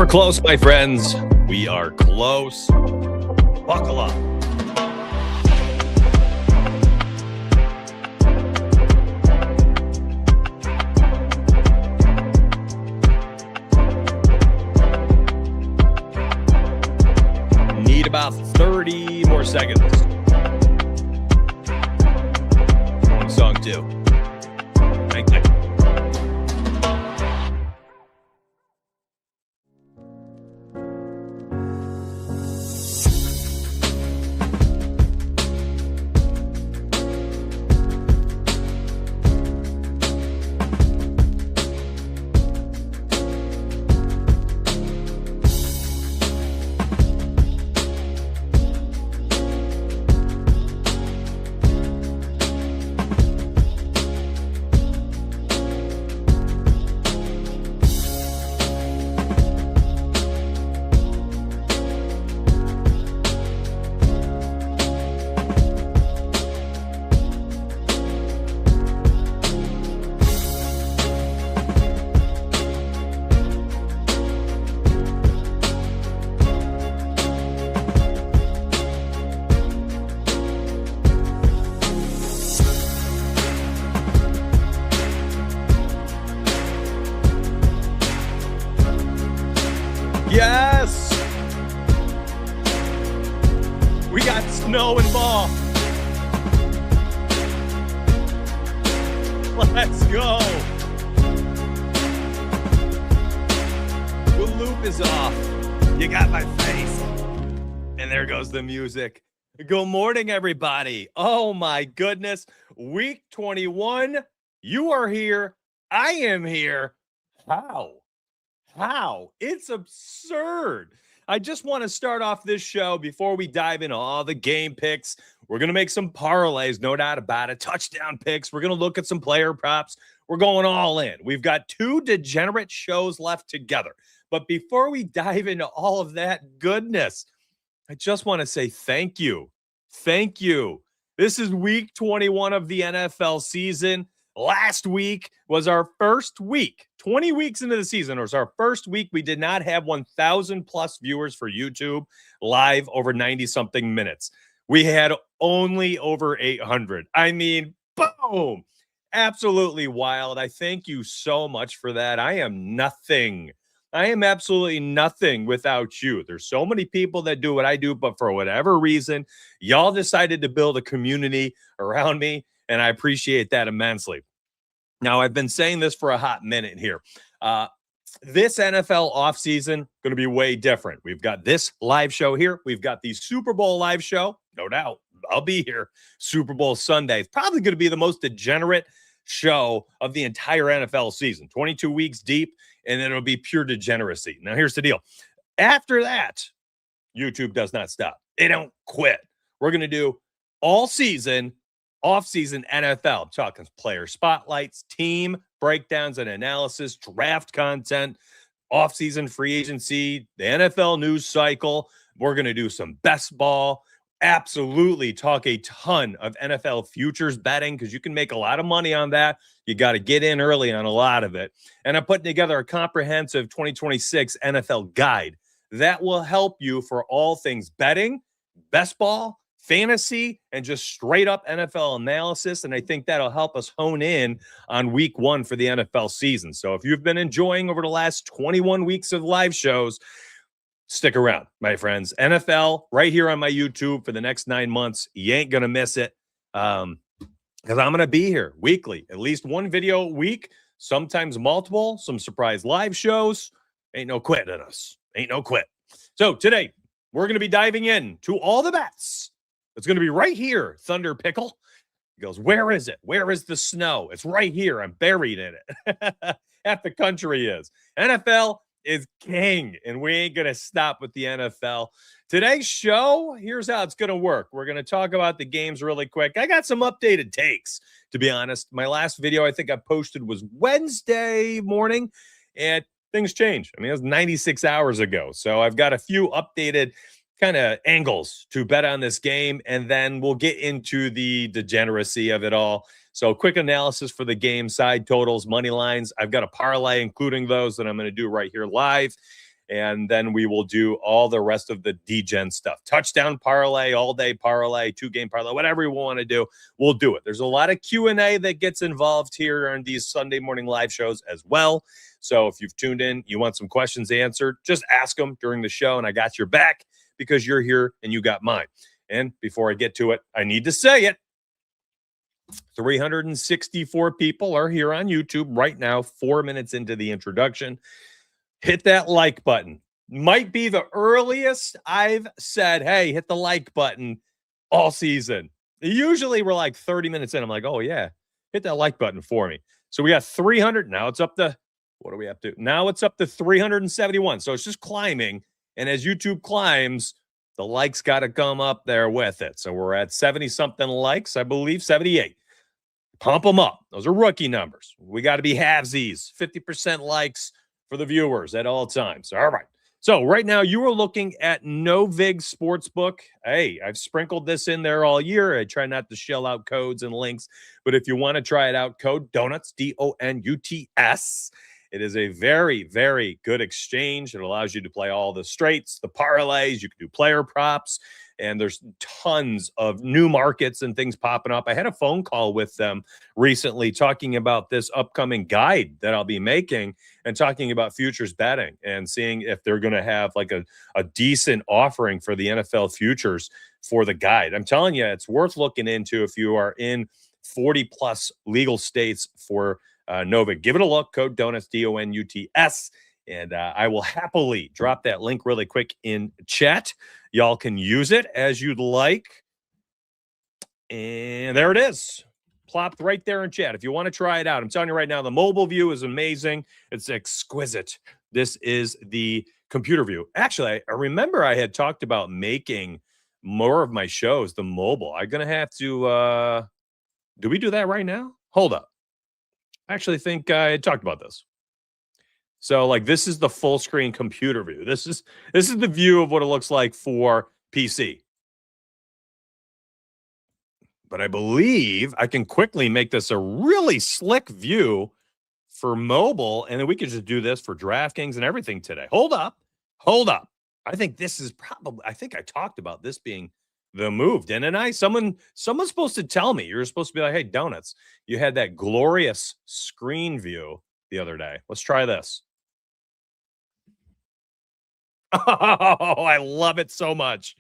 close, my friends. We are close. Buckle up. Need about 30 more seconds. One song, too. Thank you. Yes! We got snow involved. Let's go. The loop is off. You got my face. And there goes the music. Good morning, everybody. Oh, my goodness. Week 21. You are here. I am here. How? It's absurd. I just want to start off this show before we dive into all the game picks. We're going to make some parlays, no doubt about it. Touchdown picks. We're going to look at some player props. We're going all in. We've got 2 degenerate shows left together. But before we dive into all of that goodness, I just want to say thank you. Thank you. This is week 21 of the NFL season. Last week was our first week, 20 weeks into the season. It was our first week. We did not have 1,000 plus viewers for YouTube live over 90-something minutes. We had only over 800. I mean, boom, absolutely wild. I thank you so much for that. I am nothing. I am absolutely nothing without you. There's so many people that do what I do, but for whatever reason, y'all decided to build a community around me. And I appreciate that immensely. Now, I've been saying this for a hot minute here. This NFL offseason going to be way different. We've got this live show here. We've got the Super Bowl live show. No doubt. I'll be here. Super Bowl Sunday. It's probably going to be the most degenerate show of the entire NFL season. 22 weeks deep, and then it'll be pure degeneracy. Now, here's the deal. After that, YouTube does not stop. They don't quit. We're going to do all season off-season NFL. I'm talking player spotlights, team breakdowns and analysis, draft content, off-season free agency, the NFL news cycle. We're going to do some best ball. Absolutely talk a ton of NFL futures betting because you can make a lot of money on that. You got to get in early on a lot of it. And I'm putting together a comprehensive 2026 NFL guide that will help you for all things betting, best ball, fantasy, and just straight up NFL analysis. And I think that'll help us hone in on week 1 for the NFL season. So if you've been enjoying over the last 21 weeks of live shows, stick around, my friends. NFL right here on my YouTube for the next 9 months. You ain't going to miss it because I'm going to be here weekly, at least one video a week, sometimes multiple, some surprise live shows. Ain't no quit in us. Ain't no quit. So today we're going to be diving in to all the bets. It's going to be right here, Thunder Pickle. He goes, where is it? Where is the snow? It's right here. I'm buried in it. Half the country is. NFL is king, and we ain't going to stop with the NFL. Today's show, here's how it's going to work. We're going to talk about the games really quick. I got some updated takes, to be honest. My last video I think I posted was Wednesday morning, and things changed. I mean, it was 96 hours ago. So I've got a few updated kind of angles to bet on this game, and then we'll get into the degeneracy of it all. So quick analysis for the game, side totals, money lines. I've got a parlay including those that I'm going to do right here live. And then we will do all the rest of the DGen stuff. Touchdown parlay, all day parlay, 2-game parlay, whatever we want to do, we'll do it. There's a lot of Q&A that gets involved here on these Sunday morning live shows as well. So if you've tuned in, you want some questions answered, just ask them during the show, and I got your back because you're here and you got mine. And before I get to it, I need to say it. 364 people are here on YouTube right now, 4 minutes into the introduction. Hit that like button. Might be the earliest I've said, hey, hit the like button all season. Usually we're like 30 minutes in. I'm like, oh, yeah, hit that like button for me. So we got 300. Now it's up to, what do we have to? Now it's up to 371. So it's just climbing. And as YouTube climbs, the likes got to come up there with it. So we're at 70-something likes, I believe, 78. Pump them up. Those are rookie numbers. We got to be halvesies, 50% likes for the viewers at all times. All right. So right now you are looking at Novig Sportsbook. Hey, I've sprinkled this in there all year. I try not to shell out codes and links, but if you want to try it out, code DONUTS, DONUTS. It is a very, very good exchange. It allows you to play all the straights, the parlays. You can do player props, and there's tons of new markets and things popping up. I had a phone call with them recently talking about this upcoming guide that I'll be making and talking about futures betting and seeing if they're going to have like a decent offering for the NFL futures for the guide. I'm telling you, it's worth looking into if you are in 40-plus legal states for Novig. Give it a look. Code DONUTS, DONUTS. And I will happily drop that link really quick in chat. Y'all can use it as you'd like. And there it is. Plopped right there in chat. If you want to try it out, I'm telling you right now, the mobile view is amazing. It's exquisite. This is the computer view. Actually, I remember I had talked about making more of my shows the mobile. I'm going to have to, do we do that right now? Hold up. I actually think I talked about this. So like this is the full screen computer view. This is the view of what it looks like for PC. But I believe I can quickly make this a really slick view for mobile, and then we could just do this for DraftKings and everything today. Hold up. I think this is probably, I think I talked about this being the move, didn't I? Someone's supposed to tell me. You're supposed to be like, hey, Donuts, you had that glorious screen view the other day. Let's try this. Oh, I love it so much.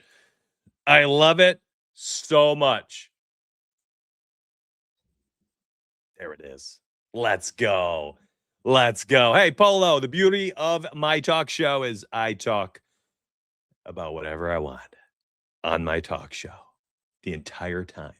I love it so much. There it is. Let's go. Hey, Polo, the beauty of my talk show is I talk about whatever I want on my talk show the entire time.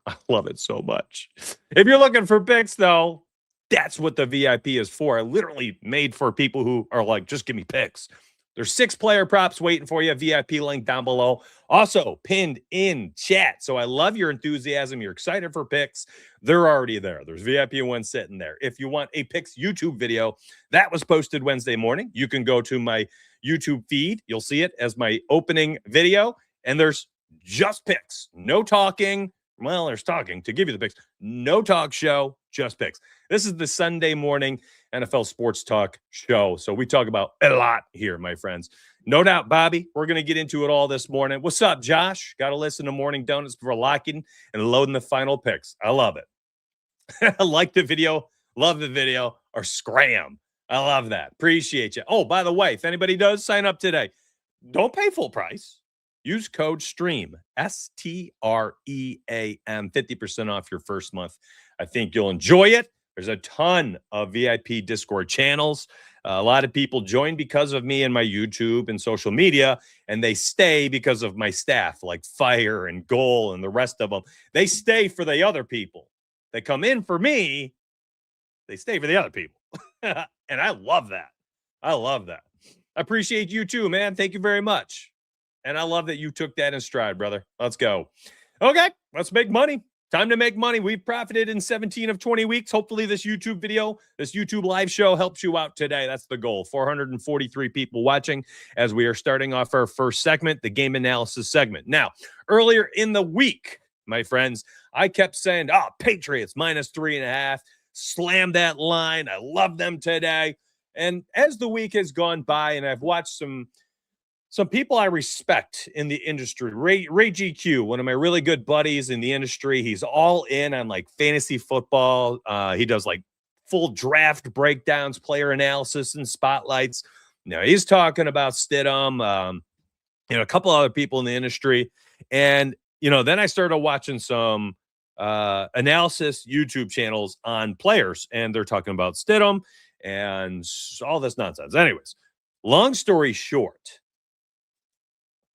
I love it so much. If you're looking for picks, though, that's what the VIP is for. I literally made for people who are like, just give me picks. There's 6 player props waiting for you. VIP link down below. Also pinned in chat. So I love your enthusiasm. You're excited for picks. They're already there. There's VIP one sitting there. If you want a picks YouTube video, that was posted Wednesday morning. You can go to my YouTube feed. You'll see it as my opening video. And there's just picks. No talking. Well, there's talking to give you the picks. No talk show, just picks. This is the Sunday morning NFL sports talk show. So we talk about a lot here, my friends. No doubt, Bobby, we're going to get into it all this morning. What's up, Josh? Got to listen to Morning Donuts before locking and loading the final picks. I love it. Like the video, love the video, or scram. I love that. Appreciate you. Oh, by the way, if anybody does sign up today, don't pay full price. Use code STREAM, STREAM, 50% off your first month. I think you'll enjoy it. There's a ton of VIP Discord channels. A lot of people join because of me and my YouTube and social media, and they stay because of my staff, like Fire and Goal and the rest of them. They stay for the other people. They come in for me. They stay for the other people. And I love that. I appreciate you too, man. Thank you very much. And I love that you took that in stride, brother. Let's go. Okay, let's make money. Time to make money. We've profited in 17 of 20 weeks. Hopefully this YouTube video, this YouTube live show helps you out today. That's the goal. 443 people watching as we are starting off our first segment, the game analysis segment. Now, earlier in the week, my friends, I kept saying, Patriots -3.5. Slam that line. I love them today. And as the week has gone by, and I've watched some people I respect in the industry. Ray GQ, one of my really good buddies in the industry. He's all in on like fantasy football. He does like full draft breakdowns, player analysis, and spotlights. Now he's talking about Stidham, a couple other people in the industry. And, then I started watching some analysis YouTube channels on players, and they're talking about Stidham and all this nonsense. Anyways, long story short,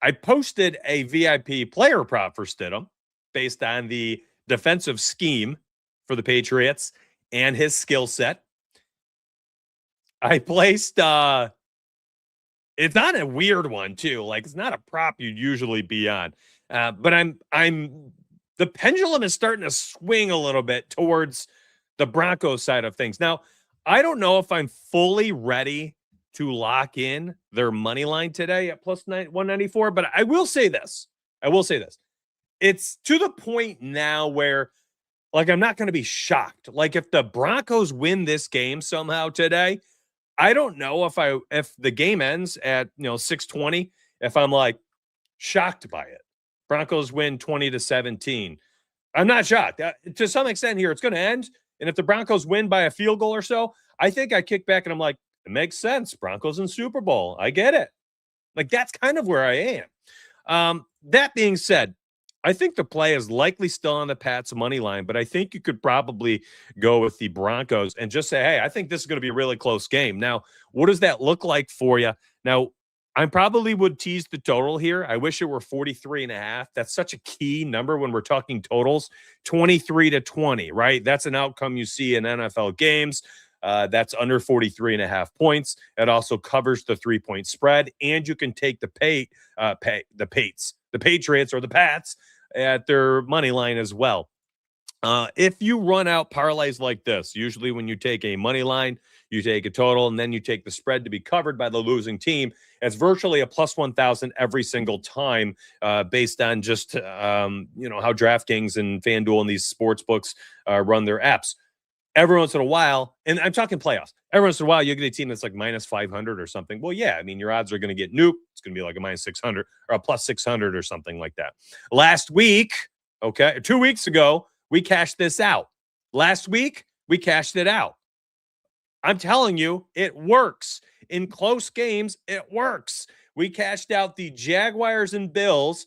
I posted a VIP player prop for Stidham based on the defensive scheme for the Patriots and his skill set. I placed it's not a weird one too. Like, it's not a prop you'd usually be on. But the pendulum is starting to swing a little bit towards the Broncos side of things. Now, I don't know if I'm fully ready to lock in their money line today at plus 194, but I will say this. It's to the point now where, like, I'm not going to be shocked. Like, if the Broncos win this game somehow today, I don't know if the game ends at 6:20, if I'm like shocked by it. Broncos win 20-17. I'm not shocked. To some extent here, it's going to end. And if the Broncos win by a field goal or so, I think I kick back and I'm like, it makes sense. Broncos in Super Bowl. I get it. Like, that's kind of where I am. That being said, I think the play is likely still on the Pats money line, but I think you could probably go with the Broncos and just say, hey, I think this is going to be a really close game. Now, what does that look like for you? Now, I probably would tease the total here. I wish it were 43.5. That's such a key number when we're talking totals. 23-20, right? That's an outcome you see in NFL games. That's under 43.5 points. It also covers the 3-point spread, and you can take the Patriots or the Pats at their money line as well. If you run out parlays like this, usually when you take a money line, you take a total, and then you take the spread to be covered by the losing team. It's virtually a plus 1,000 every single time, based on just how DraftKings and FanDuel and these sports books run their apps. Every once in a while, and I'm talking playoffs, every once in a while you get a team that's like minus 500 or something. Well, yeah, I mean, your odds are going to get nuked. It's going to be like a minus 600 or a plus 600 or something like that. Last week, 2 weeks ago, we cashed this out. Last week, we cashed it out. I'm telling you, it works. In close games, it works. We cashed out the Jaguars and Bills.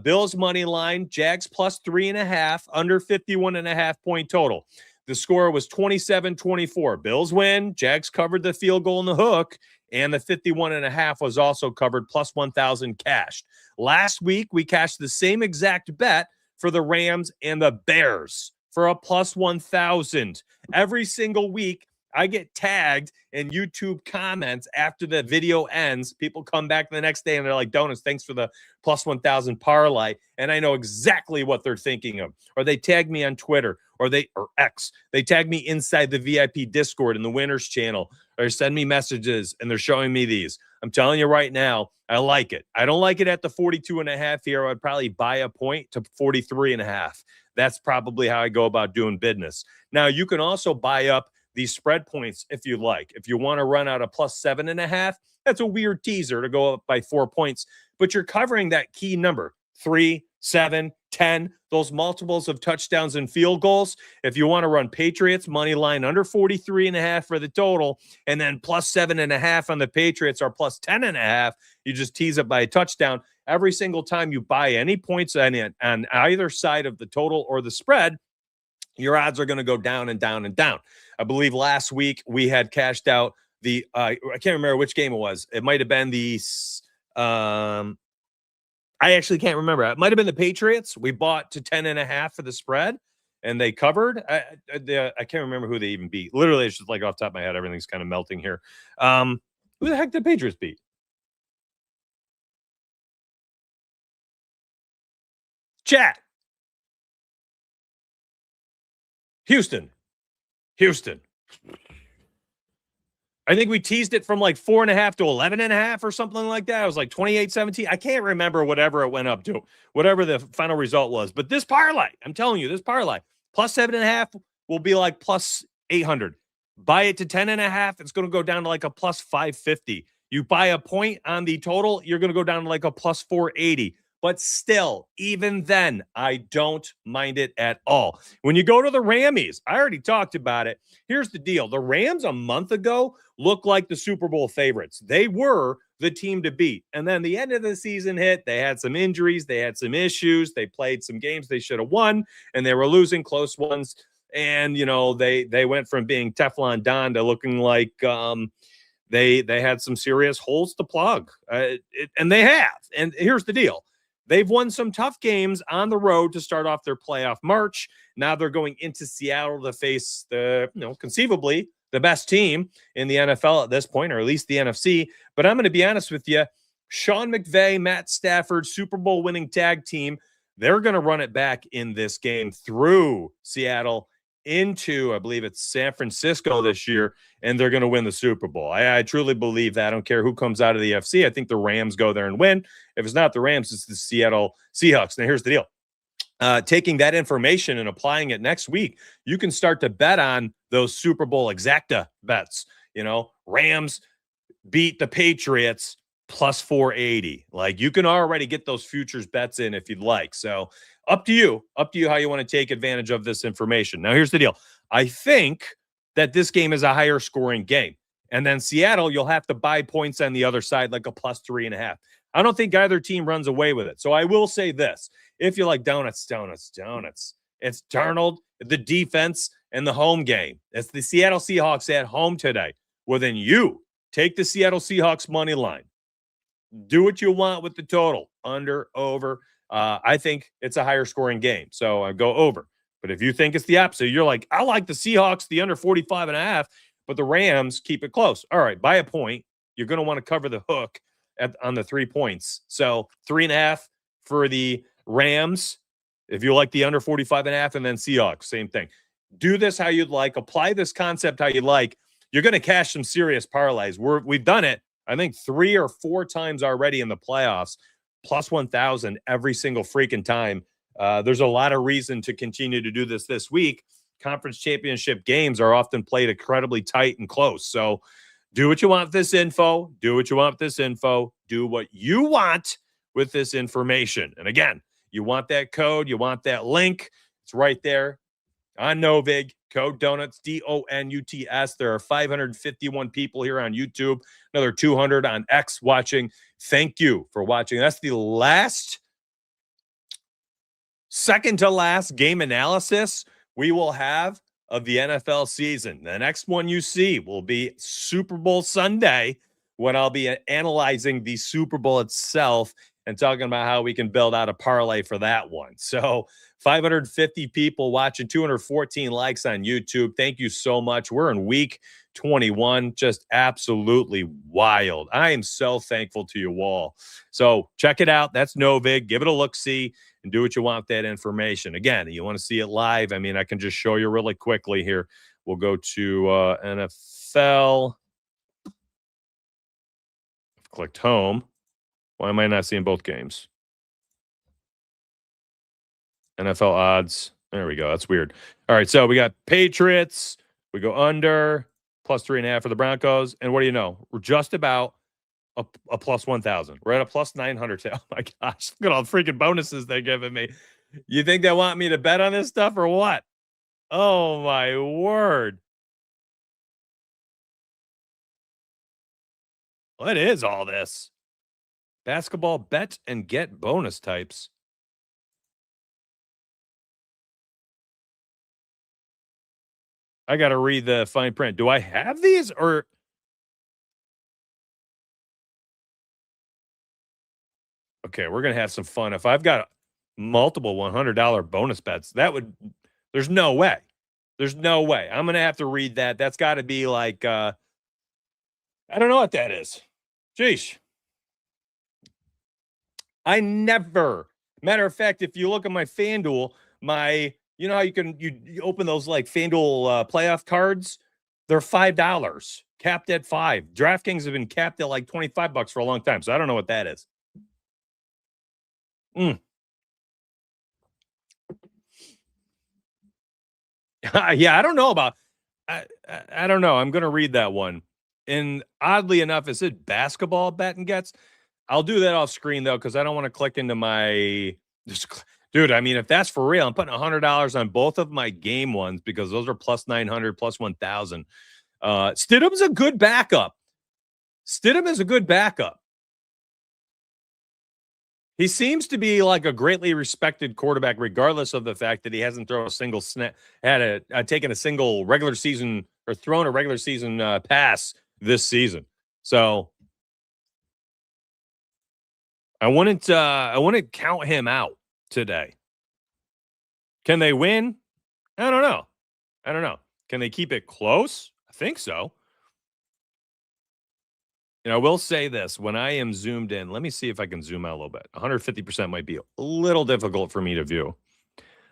Bills money line, Jags plus 3.5, under 51.5 point total. The score was 27-24. Bills win. Jags covered the field goal in the hook, and the 51.5 was also covered, plus 1,000 cashed. Last week, we cashed the same exact bet for the Rams and the Bears for a plus 1,000. Every single week, I get tagged in YouTube comments after the video ends. People come back the next day and they're like, Donuts, thanks for the plus 1,000 parlay. And I know exactly what they're thinking of. Or they tag me on Twitter or X. They tag me inside the VIP Discord in the winners channel, or send me messages and they're showing me these. I'm telling you right now, I like it. I don't like it at the 42.5 here. I'd probably buy a point to 43.5. That's probably how I go about doing business. Now, you can also buy up these spread points if you like. If you want to run out a plus 7.5, that's a weird teaser to go up by 4 points, but you're covering that key number, 3, 7, 10, those multiples of touchdowns and field goals. If you want to run Patriots money line under 43.5 for the total, and then plus 7.5 on the Patriots or plus 10.5, you just tease it by a touchdown. Every single time you buy any points on either side of the total or the spread, your odds are going to go down and down and down. I believe last week we had cashed out the I can't remember which game it was. It might have been the I actually can't remember. It might have been the Patriots. We bought to 10.5 for the spread, and they covered. I can't remember who they even beat. Literally, it's just like off the top of my head, everything's kind of melting here. Who the heck did the Patriots beat? Chat. Houston. I think we teased it from like 4.5 to 11.5 or something like that. It was like 28-17. I can't remember whatever it went up to, whatever the final result was. But this parlay, I'm telling you, this parlay, plus 7.5 will be like plus 800. Buy it to 10.5, it's going to go down to like a plus 550. You buy a point on the total, you're going to go down to like a plus 480. But still, even then, I don't mind it at all. When you go to the Rammies, I already talked about it. Here's the deal. The Rams a month ago looked like the Super Bowl favorites. They were the team to beat. And then the end of the season hit. They had some injuries. They had some issues. They played some games they should have won, and they were losing close ones. And, they went from being Teflon Don to looking like they had some serious holes to plug. And they have. And here's the deal. They've won some tough games on the road to start off their playoff march. Now they're going into Seattle to face conceivably the best team in the NFL at this point, or at least the NFC. But I'm going to be honest with you. Sean McVay, Matt Stafford, Super Bowl winning tag team, they're going to run it back in this game through Seattle into, I believe it's San Francisco this year, and they're going to win the Super Bowl. I truly believe that. I don't care who comes out of the FC. I think the Rams go there and win. If it's not the Rams, it's the Seattle Seahawks. Now, here's the deal. Taking that information and applying it next week, you can start to bet on those Super Bowl exacta bets. Rams beat the Patriots plus 480. Like, you can already get those futures bets in if you'd like. So up to you how you want to take advantage of this information. Now, here's the deal. I think that this game is a higher scoring game. And then Seattle, you'll have to buy points on the other side, like a plus 3.5. I don't think either team runs away with it. So I will say this. If you like donuts, it's Darnold, the defense, and the home game. It's the Seattle Seahawks at home today. Well, then you take the Seattle Seahawks money line. Do what you want with the total, under, over. I think it's a higher scoring game, so I go over. But if you think it's the opposite, you're like, I like the Seahawks, the under 45.5, but the Rams keep it close. All right, buy a point. You're going to want to cover the hook on the 3 points. So 3.5 for the Rams. If you like the under 45.5, and then Seahawks, same thing. Do this how you'd like. Apply this concept how you'd like. You're going to cash some serious parlays. We've done it, I think, 3 or 4 times already in the playoffs. Plus 1,000 every single freaking time. There's a lot of reason to continue to do this week. Conference championship games are often played incredibly tight and close. So do what you want with this info. Do what you want with this info. Do what you want with this information. And again, you want that code. You want that link. It's right there on Novig. Code Donuts, DONUTS. There are 551 people here on YouTube, another 200 on X watching. Thank you for watching. That's the second to last game analysis we will have of the NFL season. The next one you see will be Super Bowl Sunday, when I'll be analyzing the Super Bowl itself and talking about how we can build out a parlay for that one. So 550 people watching, 214 likes on YouTube. Thank you so much. We're in week 21, just absolutely wild. I am so thankful to you all. So check it out. That's Novig. Give it a look-see and do what you want with that information. Again, you want to see it live, I mean, I can just show you really quickly here. We'll go to NFL. I've clicked home. Why am I not seeing both games? NFL odds. There we go. That's weird. All right, so we got Patriots. We go under, plus 3.5 for the Broncos. And what do you know? We're just about a plus 1,000. We're at a plus 900. Oh, my gosh. Look at all the freaking bonuses they're giving me. You think they want me to bet on this stuff or what? Oh, my word. What is all this? Basketball bet and get bonus types. I got to read the fine print. Do I have these or? Okay, we're going to have some fun. If I've got multiple $100 bonus bets, there's no way. There's no way. I'm going to have to read that. That's got to be like, I don't know what that is. Jeez. Matter of fact, if you look at my FanDuel, you know how you open those like FanDuel playoff cards? They're $5, capped at $5. DraftKings have been capped at like $25 for a long time, so I don't know what that is. Yeah, I don't know about. I don't know. I'm going to read that one. And oddly enough, is it basketball betting gets? I'll do that off screen though, because I don't want to click into my dude. I mean, if that's for real, I'm putting $100 on both of my game ones because those are plus 900, plus 1,000. Stidham's a good backup. Stidham is a good backup. He seems to be like a greatly respected quarterback, regardless of the fact that he hasn't thrown a single snap, taken a single regular season or thrown a regular season pass this season. So I wouldn't count him out today. Can they win? I don't know. Can they keep it close? I think so. I will say this, when I am zoomed in, let me see if I can zoom out a little bit. 150% might be a little difficult for me to view.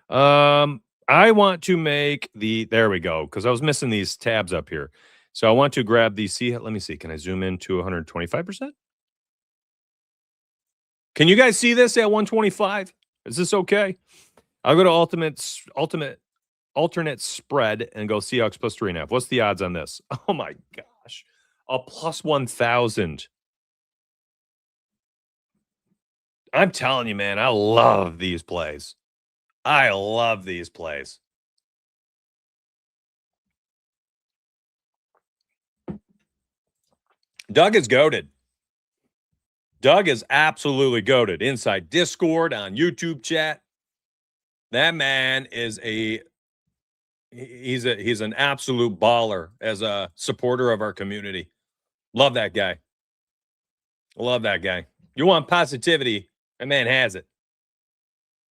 I want to make there we go, because I was missing these tabs up here. So I want to grab let me see, can I zoom in to 125%? Can you guys see this at 125? Is this okay? I'll go to alternate spread and go Seahawks plus 3.5. What's the odds on this? Oh my gosh. A plus 1,000. I'm telling you, man, I love these plays. I love these plays. Doug is goated. Doug is absolutely goated. Inside Discord, on YouTube chat. That man is he's an absolute baller as a supporter of our community. Love that guy. Love that guy. You want positivity, that man has it.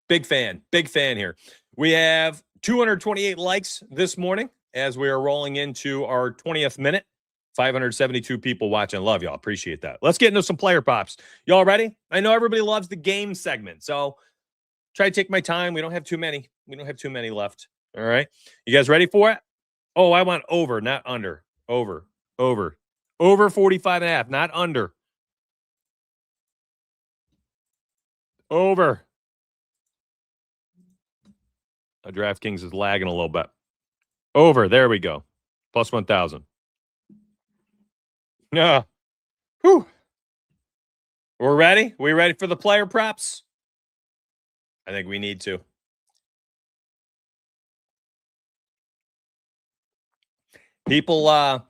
Big fan here. We have 228 likes this morning as we are rolling into our 20th minute. 572 people watching. Love y'all. Appreciate that. Let's get into some player props. Y'all ready? I know everybody loves the game segment, so try to take my time. We don't have too many. We don't have too many left. All right. You guys ready for it? Oh, I want over, not under. Over 45.5, not under. Over. DraftKings is lagging a little bit. Over. There we go. Plus 1,000. Yeah. Whew. We're ready? We ready for the player props? I think we need to. People are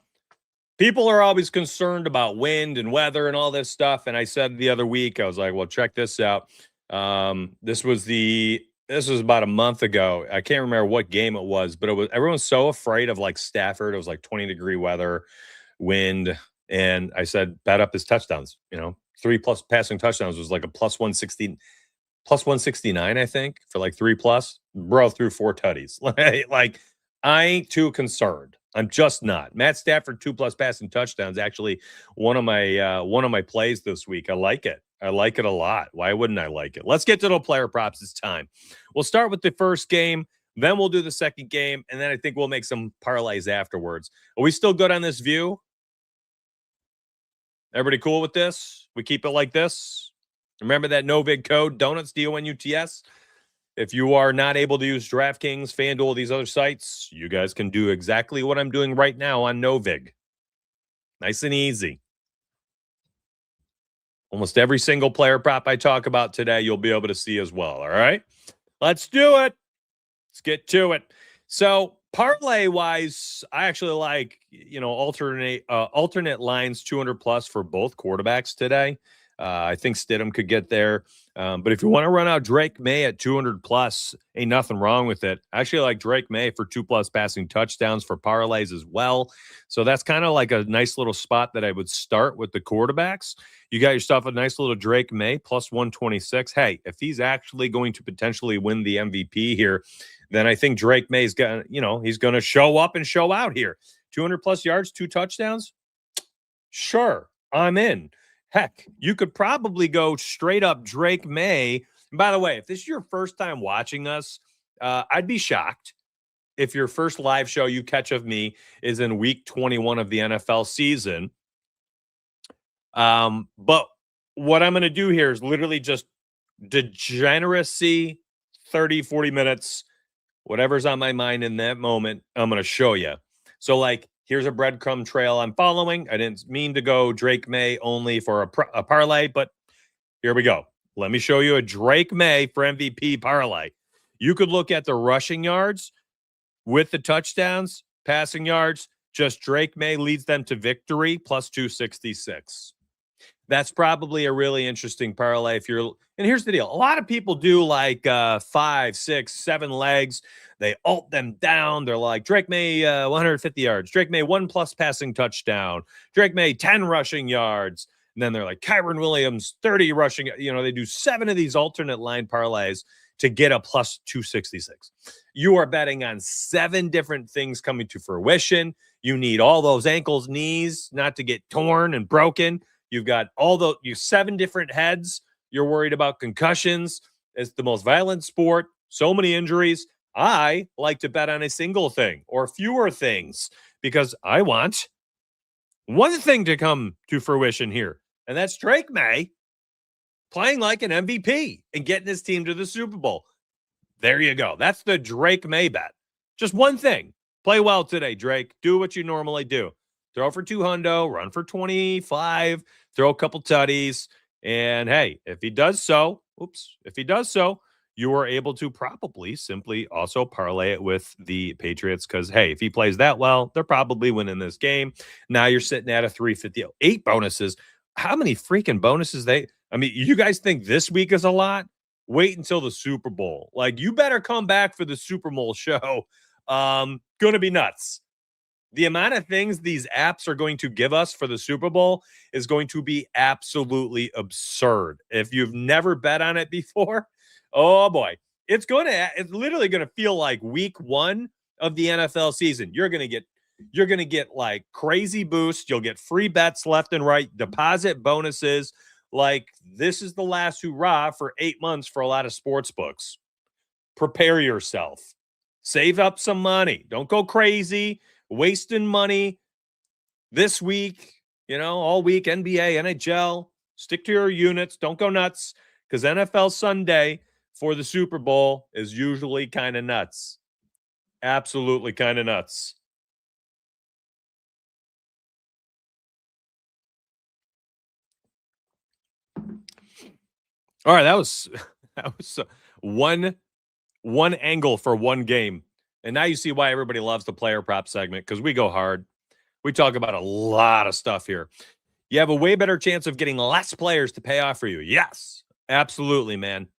always concerned about wind and weather and all this stuff. And I said the other week, I was like, well, check this out. This was about a month ago. I can't remember what game it was, but everyone's so afraid of like Stafford. It was like 20-degree weather, wind. And I said, bet up his touchdowns, 3+ passing touchdowns was like a plus 160, plus 169, I think, for like 3+. Bro threw 4 tutties. Like, I ain't too concerned. I'm just not. Matt Stafford 2+ passing touchdowns. Actually, one of my plays this week. I like it. I like it a lot. Why wouldn't I like it? Let's get to the player props. It's time. We'll start with the first game. Then we'll do the second game. And then I think we'll make some parlays afterwards. Are we still good on this view? Everybody cool with this? We keep it like this? Remember that no-vig code, Donuts, DONUTS? If you are not able to use DraftKings, FanDuel, these other sites, you guys can do exactly what I'm doing right now on no-vig. Nice and easy. Almost every single player prop I talk about today, you'll be able to see as well, all right? Let's do it. Let's get to it. So parlay-wise, I actually like, alternate lines 200+ for both quarterbacks today. I think Stidham could get there. But if you want to run out Drake May at 200+, ain't nothing wrong with it. I actually like Drake May for 2+ passing touchdowns for parlays as well. So that's kind of like a nice little spot that I would start with the quarterbacks. You got yourself a nice little Drake May plus 126. Hey, if he's actually going to potentially win the MVP here, then I think Drake May's got, he's going to show up and show out here. 200+ yards, 2 touchdowns. Sure, I'm in. Heck, you could probably go straight up Drake May. And by the way, if this is your first time watching us, I'd be shocked if your first live show you catch of me is in week 21 of the NFL season. But what I'm going to do here is literally just degeneracy, 30, 40 minutes, whatever's on my mind in that moment, I'm going to show you. So, like, here's a breadcrumb trail I'm following. I didn't mean to go Drake May only for a parlay, but here we go. Let me show you a Drake May for MVP parlay. You could look at the rushing yards with the touchdowns, passing yards. Just Drake May leads them to victory plus 266. That's probably a really interesting parlay if you're. And here's the deal: a lot of people do like 5, 6, 7 legs. They alt them down. They're like Drake May 150 yards, Drake May 1+ passing touchdown, Drake May 10 rushing yards, and then they're like Kyron Williams 30 rushing. They do 7 of these alternate line parlays to get a plus 266. You are betting on 7 different things coming to fruition. You need all those ankles, knees not to get torn and broken. You've got you 7 different heads. You're worried about concussions. It's the most violent sport. So many injuries. I like to bet on a single thing or fewer things because I want one thing to come to fruition here. And that's Drake May playing like an MVP and getting his team to the Super Bowl. There you go. That's the Drake May bet. Just one thing. Play well today, Drake. Do what you normally do. Throw for 200, run for 25, throw a couple tutties. And hey, if he does so, you are able to probably simply also parlay it with the Patriots because, hey, if he plays that well, they're probably winning this game. Now you're sitting at a 350. 8 bonuses. How many freaking bonuses you guys think this week is a lot? Wait until the Super Bowl. Like, you better come back for the Super Bowl show. Gonna be nuts. The amount of things these apps are going to give us for the Super Bowl is going to be absolutely absurd. If you've never bet on it before, oh boy, it's literally going to feel like week 1 of the NFL season. You're going to get like crazy boosts. You'll get free bets left and right, deposit bonuses. Like, this is the last hurrah for 8 months for a lot of sports books. Prepare yourself. Save up some money. Don't go crazy. Wasting money this week, all week, NBA, NHL. Stick to your units. Don't go nuts because NFL Sunday for the Super Bowl is usually kind of nuts. Absolutely kind of nuts. All right, that was one angle for one game. And now you see why everybody loves the player prop segment because we go hard. We talk about a lot of stuff here. You have a way better chance of getting less players to pay off for you. Yes, absolutely, man.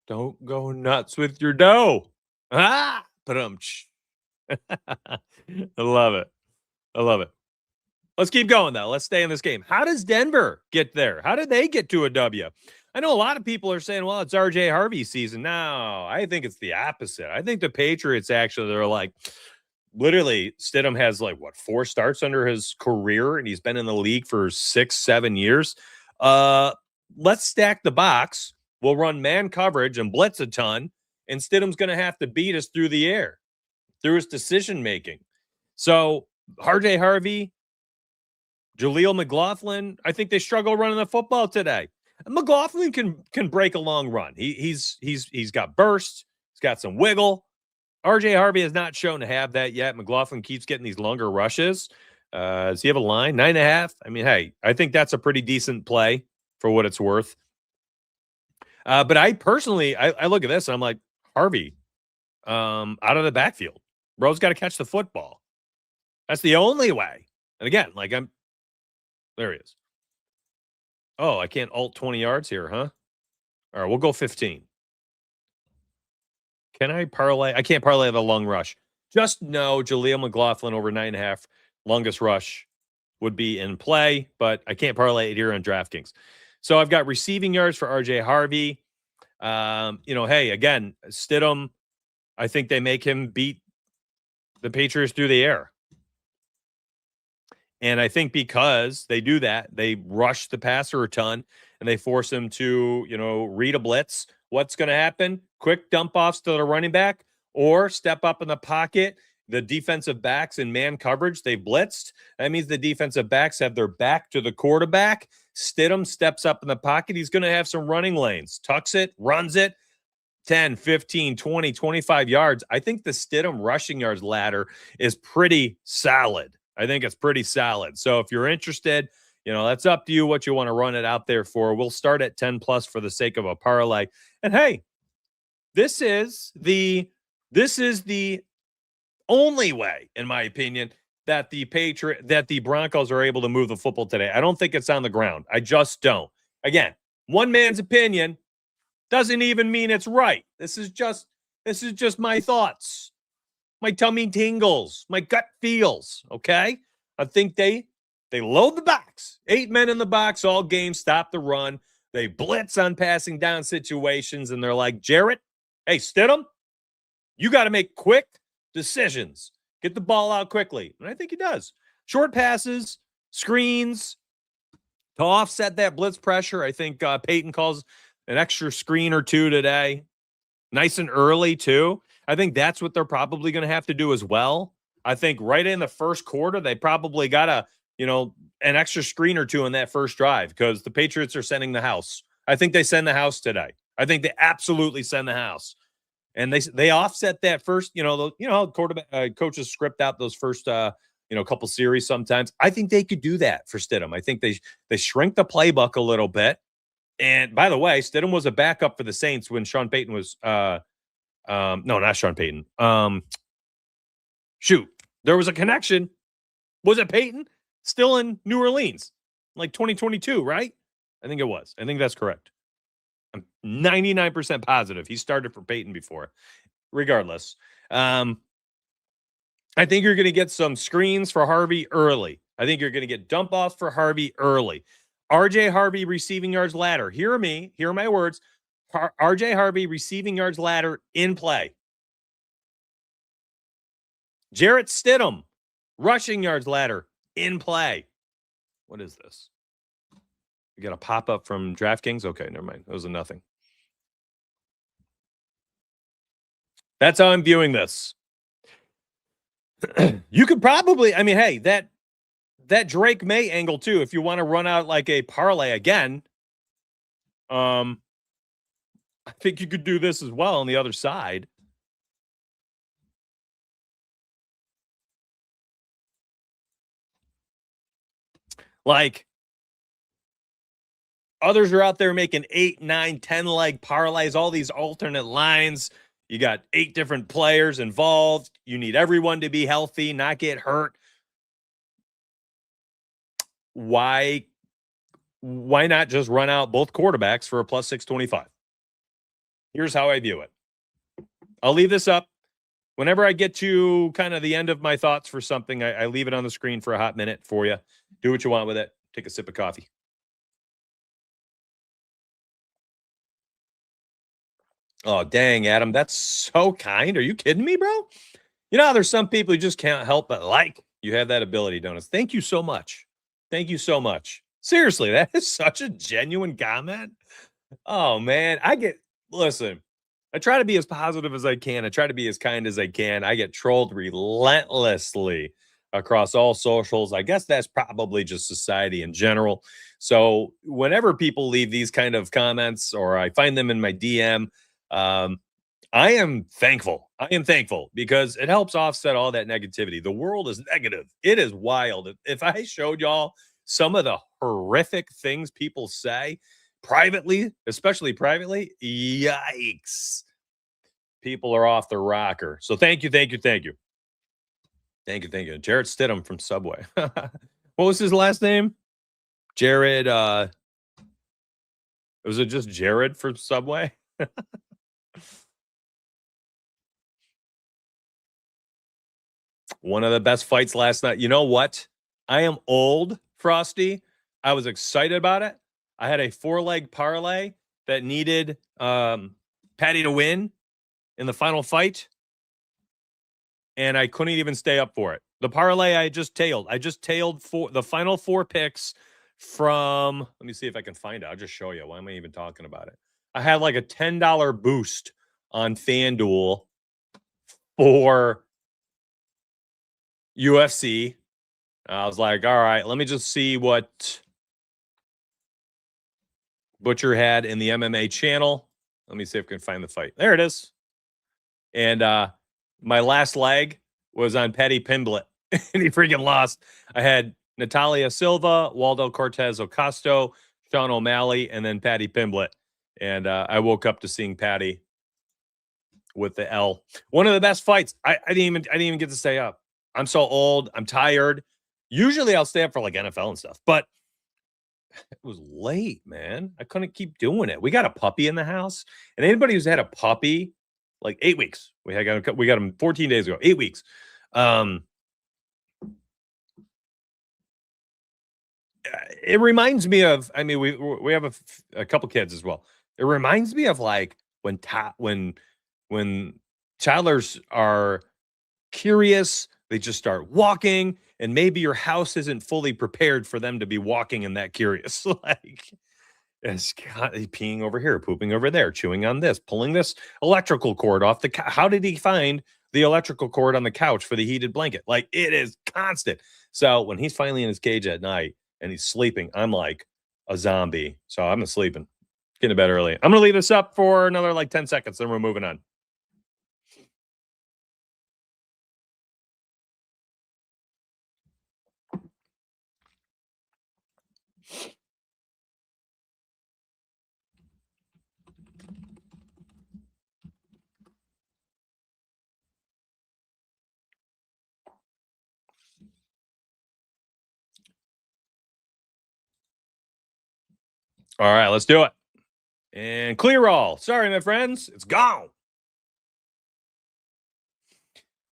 Don't go nuts with your dough. I love it. I love it. Let's keep going, though. Let's stay in this game. How does Denver get there? How did they get to a W? I know a lot of people are saying, well, it's RJ Harvey's season. No, I think it's the opposite. I think the Patriots actually, they're like, literally, Stidham has 4 starts under his career, and he's been in the league for 6, 7 years. Let's stack the box. We'll run man coverage and blitz a ton, and Stidham's going to have to beat us through the air, through his decision-making. So, RJ Harvey, Jaleel McLaughlin, I think they struggle running the football today. McLaughlin can break a long run. He's got burst. He's got some wiggle. RJ Harvey has not shown to have that yet. McLaughlin keeps getting these longer rushes. Does he have a line? 9.5? I mean, hey, I think that's a pretty decent play for what it's worth. But I personally, I look at this and I'm like, Harvey, out of the backfield. Bro's got to catch the football. That's the only way. And again, there he is. Oh, I can't alt 20 yards here, huh? All right, we'll go 15. Can I parlay? I can't parlay the long rush. Just know Jaleel McLaughlin over 9.5 longest rush would be in play, but I can't parlay it here on DraftKings. So I've got receiving yards for RJ Harvey. Hey, again, Stidham, I think they make him beat the Patriots through the air. And I think because they do that, they rush the passer a ton and they force him to, read a blitz. What's going to happen? Quick dump offs to the running back or step up in the pocket. The defensive backs in man coverage, they blitzed. That means the defensive backs have their back to the quarterback. Stidham steps up in the pocket. He's going to have some running lanes, tucks it, runs it. 10, 15, 20, 25 yards. I think the Stidham rushing yards ladder is pretty solid. I think it's pretty solid. So if you're interested, that's up to you what you want to run it out there for. We'll start at 10 plus for the sake of a parlay. And hey, this is the only way, in my opinion, that the Broncos are able to move the football today. I don't think it's on the ground. I just don't. Again, one man's opinion doesn't even mean it's right. This is just my thoughts, my tummy tingles, my gut feels. Okay, I think they load the box, 8 men in the box all game, stop the run. They blitz on passing down situations, and they're like, Jarrett, hey, Stidham, you got to make quick decisions. Get the ball out quickly. And I think he does. Short passes, screens to offset that blitz pressure. I think Peyton calls an extra screen or two today. Nice and early, too. I think that's what they're probably going to have to do as well. I think right in the first quarter, they probably got an extra screen or two in that first drive because the Patriots are sending the house. I think they send the house today. I think they absolutely send the house. And they offset that first, quarterback coaches script out those first, couple series sometimes. I think they could do that for Stidham. I think they shrink the playbook a little bit. And by the way, Stidham was a backup for the Saints when Sean Payton was, no, not Sean Payton. There was a connection. Was it Payton? Still in New Orleans, like 2022, right? I think it was. I think that's correct. I'm 99% positive he started for Peyton before. Regardless, I think you're going to get some screens for Harvey early. I think you're going to get dump offs for Harvey early. RJ Harvey receiving yards ladder. Hear me. Hear my words. RJ Harvey receiving yards ladder in play. Jarrett Stidham rushing yards ladder in play. What is this? You got a pop-up from DraftKings? Okay, never mind. That was a nothing. That's how I'm viewing this. You could probably, hey, that Drake May angle too, if you want to run out like a parlay again, I think you could do this as well on the other side. Like, others are out there making 8, 9, 10 leg parlays, all these alternate lines. You got 8 different players involved. You need everyone to be healthy, not get hurt. Why not just run out both quarterbacks for a plus 625? Here's how I view it. I'll leave this up. Whenever I get to kind of the end of my thoughts for something, I leave it on the screen for a hot minute for you. Do what you want with it. Take a sip of coffee. Oh, dang, Adam. That's so kind. Are you kidding me, bro? You know how there's some people who just can't help but like. You have that ability, Donuts. Thank you so much. Thank you so much. Seriously, that is such a genuine comment. Oh, man. Listen, I try to be as positive as I can. I try to be as kind as I can. I get trolled relentlessly across all socials. I guess that's probably just society in general. So whenever people leave these kind of comments or I find them in my DM, I am thankful. I am thankful because it helps offset all that negativity. The world is negative. It is wild. If I showed y'all some of the horrific things people say privately, especially privately, yikes. People are off the rocker. So thank you. Jarrett Stidham from Subway. What was his last name? Jared. Was it just Jared from Subway? One of the best fights last night. You know what? I am old, Frosty. I was excited about it. I had a 4-leg parlay that needed Patty to win in the final fight, and I couldn't even stay up for it. The parlay I just tailed. I just tailed for the final 4 picks from, let me see if I can find it. I'll just show you. Why am I even talking about it? I had like a $10 boost on FanDuel for UFC. I was like, all right, let me just see what Butcher had in the MMA channel. Let me see if I can find the fight. There it is. And my last leg was on Paddy Pimblett, and he freaking lost. I had Natalia Silva, Waldo Cortez Ocasto, Sean O'Malley, and then Paddy Pimblett. And I woke up to seeing Paddy with the L. One of the best fights. I didn't even get to stay up. I'm so old. I'm tired. Usually I'll stay up for like NFL and stuff, but it was late, man. I couldn't keep doing it. We got a puppy in the house, and anybody who's had a puppy, like 8 weeks. We got him 14 days ago. 8 weeks. It reminds me of. I mean, we have a couple kids as well. It reminds me of like when toddlers are curious, they just start walking, and maybe your house isn't fully prepared for them to be walking and that curious. Like, it's peeing over here, pooping over there, chewing on this, pulling this electrical cord off the couch. How did he find the electrical cord on the couch for the heated blanket? Like, it is constant. So when he's finally in his cage at night and he's sleeping, I'm like a zombie. So I'm sleeping, getting to bed early. I'm going to leave this up for another like 10 seconds, then we're moving on. All right, let's do it. And clear all. Sorry, my friends. It's gone.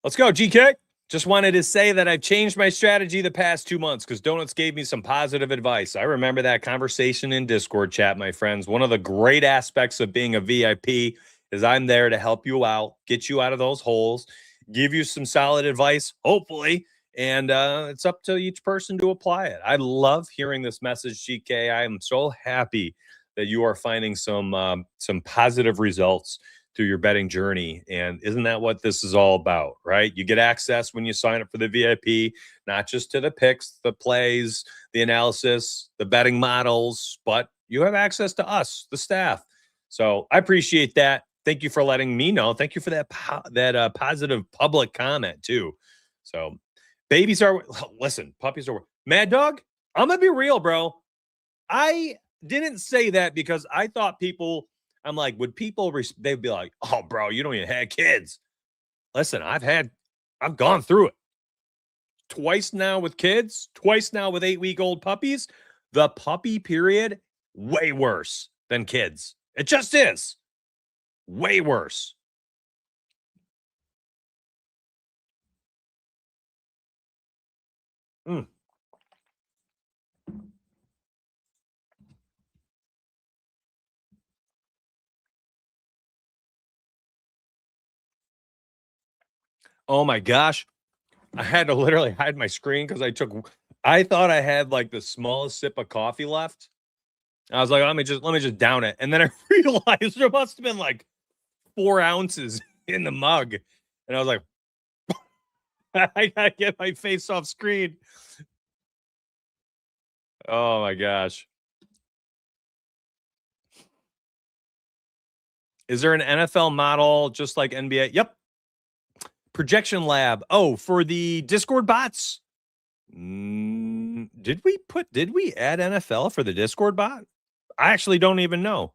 Let's go, GK. Just wanted to say that I've changed my strategy the past 2 months because Donuts gave me some positive advice. I remember that conversation in Discord chat, my friends. One of the great aspects of being a VIP is I'm there to help you out, get you out of those holes, give you some solid advice, hopefully. And it's up to each person to apply it. I love hearing this message, GK. I am so happy that you are finding some positive results through your betting journey. And isn't that what this is all about, right? You get access when you sign up for the VIP, not just to the picks, the plays, the analysis, the betting models, but you have access to us, the staff. So I appreciate that. Thank you for letting me know. Thank you for that positive public comment too. So babies are, listen, puppies are, Mad Dog, I'm going to be real, bro. I didn't say that because I thought people, I'm like, would people, they'd be like, oh, bro, you don't even have kids. Listen, I've gone through it twice now with kids, twice now with 8-week-old puppies. The puppy period, way worse than kids. It just is way worse. Oh my gosh. I had to literally hide my screen because I thought I had like the smallest sip of coffee left. I was like, let me just down it. And then I realized there must have been like 4 ounces in the mug. And I was like, I gotta get my face off screen. Oh my gosh. Is there an NFL model just like NBA? Yep. Projection Lab. Oh, for the Discord bots. Did we add NFL for the Discord bot? I actually don't even know.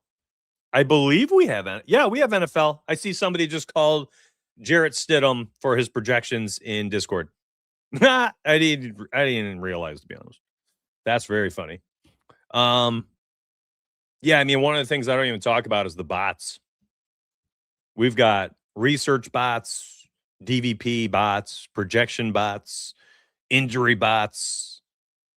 I believe we have. Yeah, we have NFL. I see somebody just called Jarrett Stidham for his projections in Discord. I didn't even realize, to be honest. That's very funny. Yeah, I mean, one of the things I don't even talk about is the bots. We've got research bots, DVP bots, projection bots, injury bots,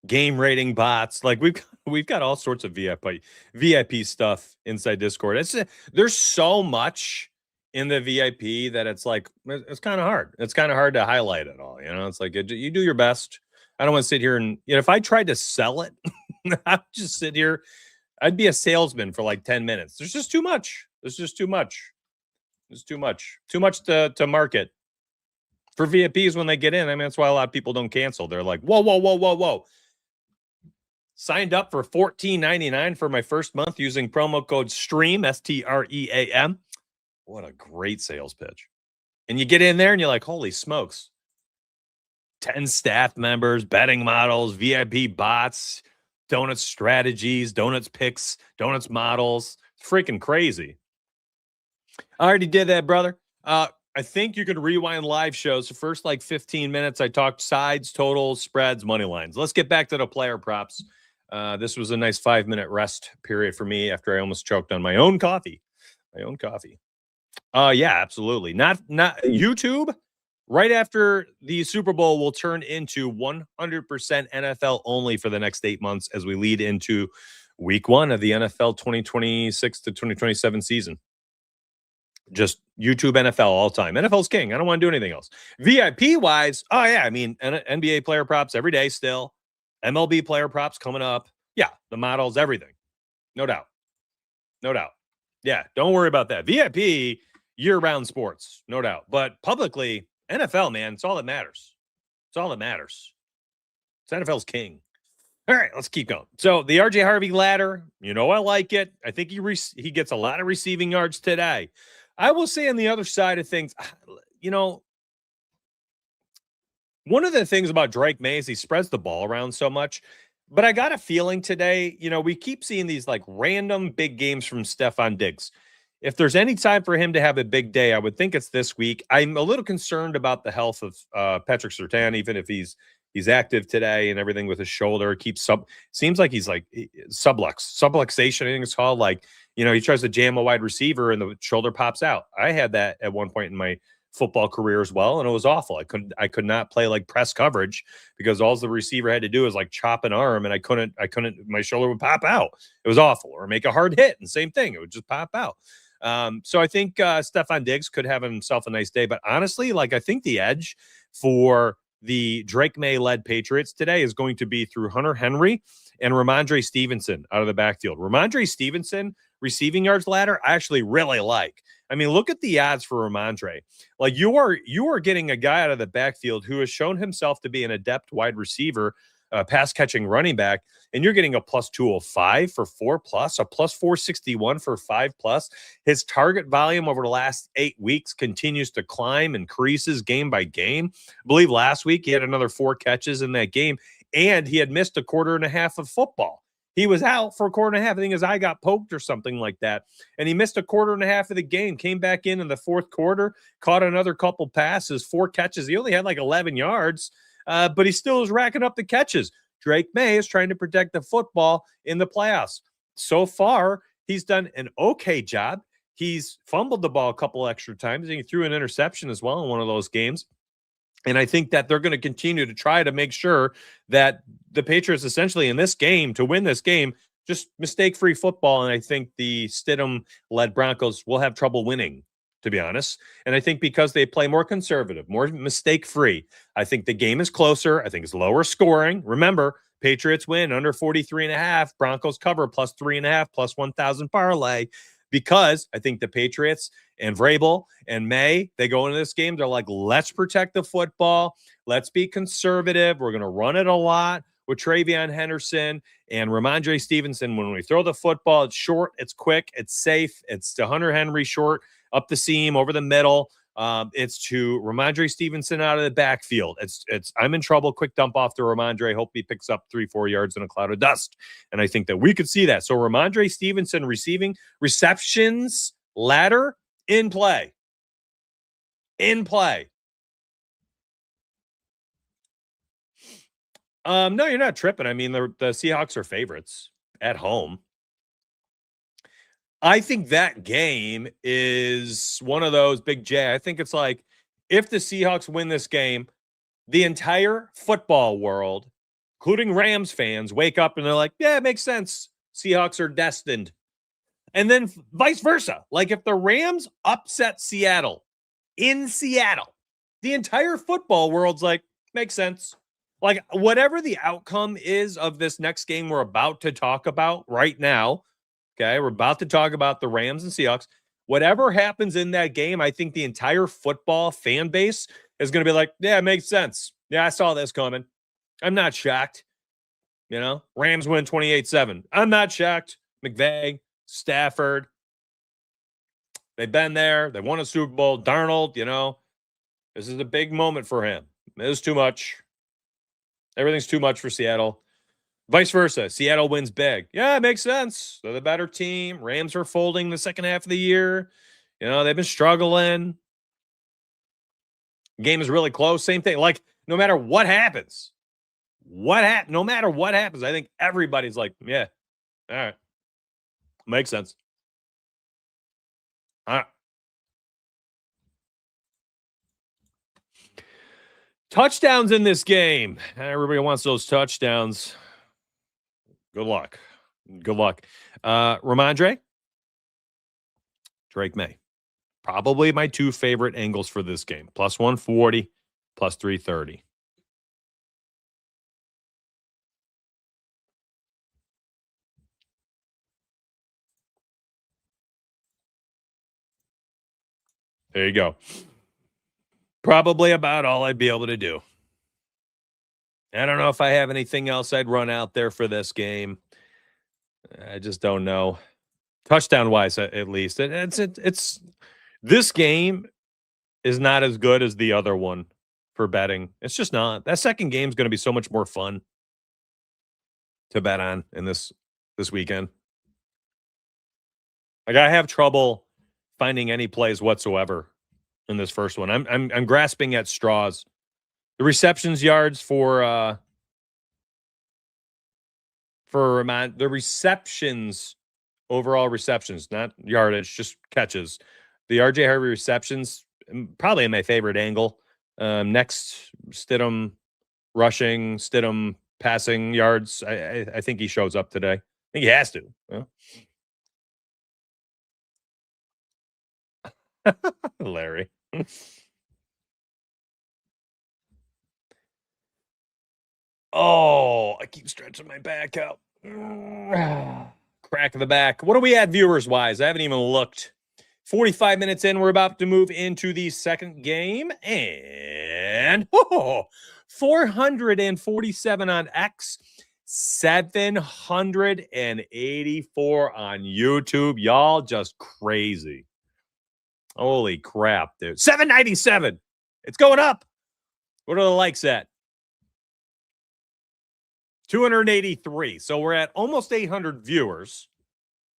game rating bots. Like we've got all sorts of VIP stuff inside Discord. There's so much in the VIP that it's like it's kind of hard. It's kind of hard to highlight it all. You know, it's like you do your best. I don't want to sit here and if I tried to sell it, I'd just sit here. I'd be a salesman for like 10 minutes. There's just too much. There's too much to market for VIPs when they get in. I mean, that's why a lot of people don't cancel. They're like, whoa. Signed up for $14.99 for my first month using promo code STREAM, STREAM. What a great sales pitch. And you get in there and you're like, holy smokes. 10 staff members, betting models, VIP bots, donuts strategies, donuts picks, donuts models. It's freaking crazy. I already did that, brother. I think you could rewind live shows. The first 15 minutes, I talked sides, totals, spreads, money lines. Let's get back to the player props. This was a nice 5-minute rest period for me after I almost choked on my own coffee. Yeah, absolutely. Not YouTube. Right after the Super Bowl will turn into 100% NFL only for the next 8 months as we lead into week 1 of the NFL 2026 to 2027 season. Just YouTube NFL all time. NFL's king. I don't want to do anything else. VIP wise, oh yeah, I mean NBA player props every day still. MLB player props coming up. Yeah, the models, everything. No doubt. Yeah, don't worry about that. VIP year-round sports, no doubt. But publicly, NFL, man, it's all that matters. It's NFL's king. All right, let's keep going. So the RJ Harvey ladder, I like it. I think he gets a lot of receiving yards today. I will say on the other side of things, one of the things about Drake May is he spreads the ball around so much. But I got a feeling today, we keep seeing these random big games from Stephon Diggs. If there's any time for him to have a big day, I would think it's this week. I'm a little concerned about the health of Patrick Surtain, even if he's active today and everything with his shoulder. Seems like he's subluxation, I think it's called. He tries to jam a wide receiver and the shoulder pops out. I had that at one point in my football career as well, and it was awful. I could not play press coverage because all the receiver had to do was chop an arm, and I couldn't. My shoulder would pop out. It was awful. Or make a hard hit, and same thing, it would just pop out. So I think Stephon Diggs could have himself a nice day. But honestly, I think the edge for the Drake May-led Patriots today is going to be through Hunter Henry and Ramondre Stevenson out of the backfield. Ramondre Stevenson receiving yards ladder, I actually really like. I mean, look at the odds for Ramondre. You are getting a guy out of the backfield who has shown himself to be an adept wide receiver, pass catching running back, and you're getting a plus 205 for 4+, a plus 461 for 5+. His target volume over the last 8 weeks continues to climb, increases game by game. I believe last week he had another 4 catches in that game, and he had missed a quarter and a half of football. He was out for a quarter and a half. I think his eye got poked or something like that. And he missed a quarter and a half of the game, came back in the fourth quarter, caught another couple passes, 4 catches. He only had 11 yards, but he still is racking up the catches. Drake May is trying to protect the football in the playoffs. So far, he's done an okay job. He's fumbled the ball a couple extra times, and he threw an interception as well in one of those games. And I think that they're going to continue to try to make sure that the Patriots essentially in this game, to win this game, just mistake-free football. And I think the Stidham-led Broncos will have trouble winning, to be honest. And I think because they play more conservative, more mistake-free, I think the game is closer. I think it's lower scoring. Remember, Patriots win under 43.5. Broncos cover plus 3.5, plus 1,000 parlay. Because I think the Patriots and Vrabel and May, they go into this game, they're like, let's protect the football. Let's be conservative. We're going to run it a lot with Travion Henderson and Ramondre Stevenson. When we throw the football, it's short, it's quick, it's safe. It's to Hunter Henry short, up the seam, over the middle. It's to Ramondre Stevenson out of the backfield. It's I'm in trouble. Quick dump off to Ramondre. Hope he picks up 3-4 yards in a cloud of dust. And I think that we could see that. So Ramondre Stevenson receiving receptions ladder in play. No, you're not tripping. I mean, the Seahawks are favorites at home. I think that game is one of those, Big J. I think it's if the Seahawks win this game, the entire football world, including Rams fans, wake up and they're like, yeah, it makes sense. Seahawks are destined. And then vice versa. If the Rams upset Seattle in Seattle, the entire football world's makes sense. Whatever the outcome is of this next game we're about to talk about right now, okay, we're about to talk about the Rams and Seahawks. Whatever happens in that game, I think the entire football fan base is going to be yeah, it makes sense. Yeah, I saw this coming. I'm not shocked. Rams win 28-7. I'm not shocked. McVay, Stafford, they've been there. They won a Super Bowl. Darnold, this is a big moment for him. It is too much. Everything's too much for Seattle. Vice versa. Seattle wins big. Yeah, it makes sense. They're the better team. Rams are folding the second half of the year. They've been struggling. Game is really close. Same thing. Like, no matter what happens, no matter what happens, I think everybody's like, yeah, all right. Makes sense. All right. Touchdowns in this game. Everybody wants those touchdowns. Good luck. Ramondre, Drake May. Probably my two favorite angles for this game. Plus 140, plus 330. There you go. Probably about all I'd be able to do. I don't know if I have anything else I'd run out there for this game. I just don't know. Touchdown-wise, at least. It's this game is not as good as the other one for betting. It's just not. That second game is going to be so much more fun to bet on in this weekend. Like, I have trouble finding any plays whatsoever in this first one. I'm grasping at straws. The receptions yards for the receptions, overall receptions, not yardage, just catches. The RJ Harvey receptions, probably my favorite angle. Next, Stidham rushing, Stidham passing yards. I think he shows up today. I think he has to. Yeah. Larry. Oh, I keep stretching my back out. Crack of the back. What are we at viewers-wise? I haven't even looked. 45 minutes in, we're about to move into the second game. And 447 on X, 784 on YouTube. Y'all just crazy. Holy crap, dude. 797. It's going up. What are the likes at? 283. So we're at almost 800 viewers.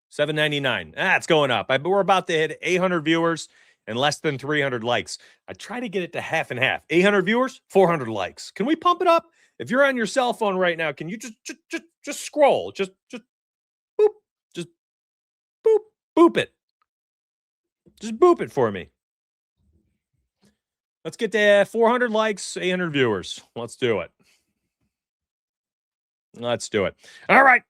799. It's going up. We're about to hit 800 viewers and less than 300 likes. I try to get it to half and half. 800 viewers, 400 likes. Can we pump it up? If you're on your cell phone right now, can you just scroll? Just boop. Just boop it. Just boop it for me. Let's get to 400 likes, 800 viewers. Let's do it. All right.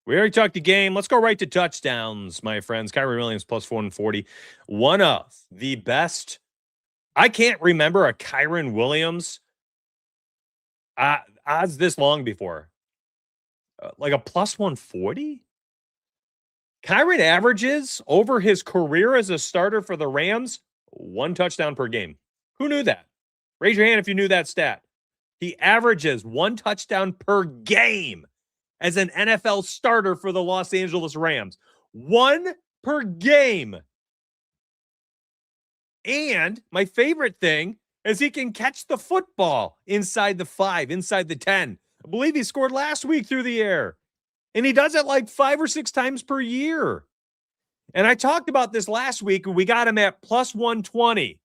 We already talked the game. Let's go right to touchdowns, my friends. Kyrie Williams plus 440. One of the best. I can't remember a Kyron Williams odds this long before. Like a plus 140? Kyron averages over his career as a starter for the Rams 1 touchdown per game. Who knew that? Raise your hand if you knew that stat. He averages 1 touchdown per game as an NFL starter for the Los Angeles Rams. 1 per game. And my favorite thing is he can catch the football inside the 5, inside the 10. I believe he scored last week through the air. And he does it like 5 or 6 times per year. And I talked about this last week, and we got him at plus 120.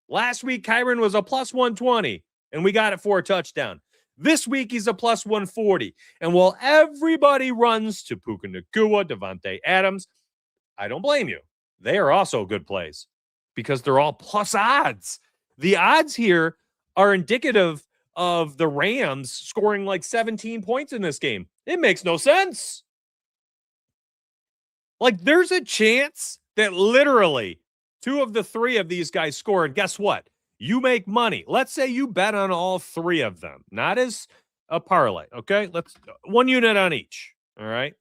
Last week, Kyron was a plus 120, and we got it for a touchdown. This week, he's a plus 140. And while everybody runs to Puka Nacua, Devontae Adams, I don't blame you. They are also good plays because they're all plus odds. The odds here are indicative of the Rams scoring like 17 points in this game. It makes no sense. Like, there's a chance that literally 2 of the 3 of these guys score, and guess what? You make money. Let's say you bet on all 3 of them, not as a parlay, okay? Let's 1 unit on each, all right?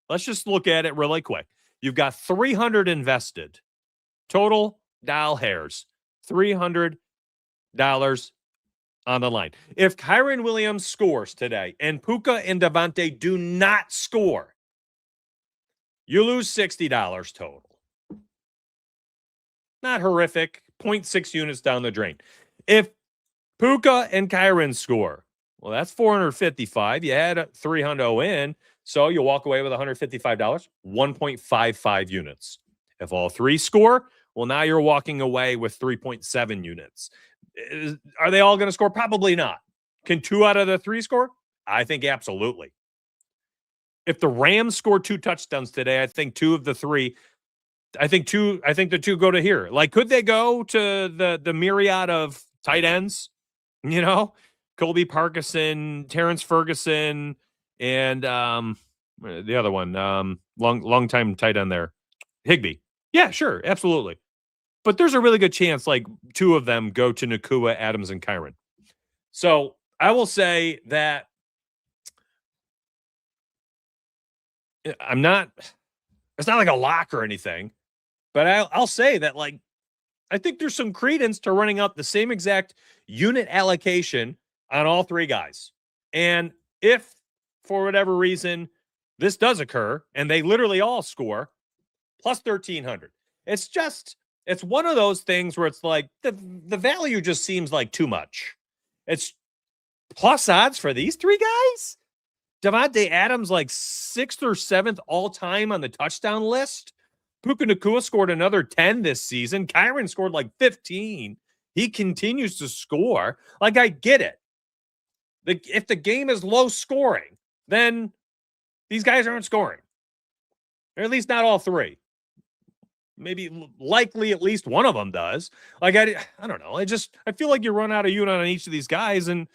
Let's just look at it really quick. You've got 300 invested. Total dial hairs, $300 on the line. If Kyren Williams scores today and Puka and Devontae do not score, you lose $60 total. Not horrific. 0.6 units down the drain. If Puka and Kyren score, well, that's 455. You had 300 in, so you walk away with $155, 1.55 units. If all three score, well, now you're walking away with 3.7 units. Are they all going to score? Probably not. Can 2 out of the 3 score? I think absolutely. If the Rams score 2 touchdowns today, I think 2 of the 3. I think the 2 go to here. Like, could they go to the myriad of tight ends? You know, Colby Parkinson, Terrence Ferguson, and the other one, long time tight end there, Higbee. Yeah, sure, absolutely. But there's a really good chance like 2 of them go to Nakua, Adams, and Kyren. So I will say that it's not like a lock or anything, but I'll say that like I think there's some credence to running up the same exact unit allocation on all 3 guys. And if for whatever reason this does occur and they literally all score, plus 1,300. It's one of those things where it's like the value just seems like too much. It's plus odds for these 3 guys. Devontae Adams like 6th or 7th all time on the touchdown list. Puka Nacua scored another 10 this season. Kyren scored like 15. He continues to score. Like, I get it. If the game is low scoring, then these guys aren't scoring. Or at least not all 3. Maybe likely at least one of them does. Like, I don't know. I feel like you run out of unit on each of these guys, and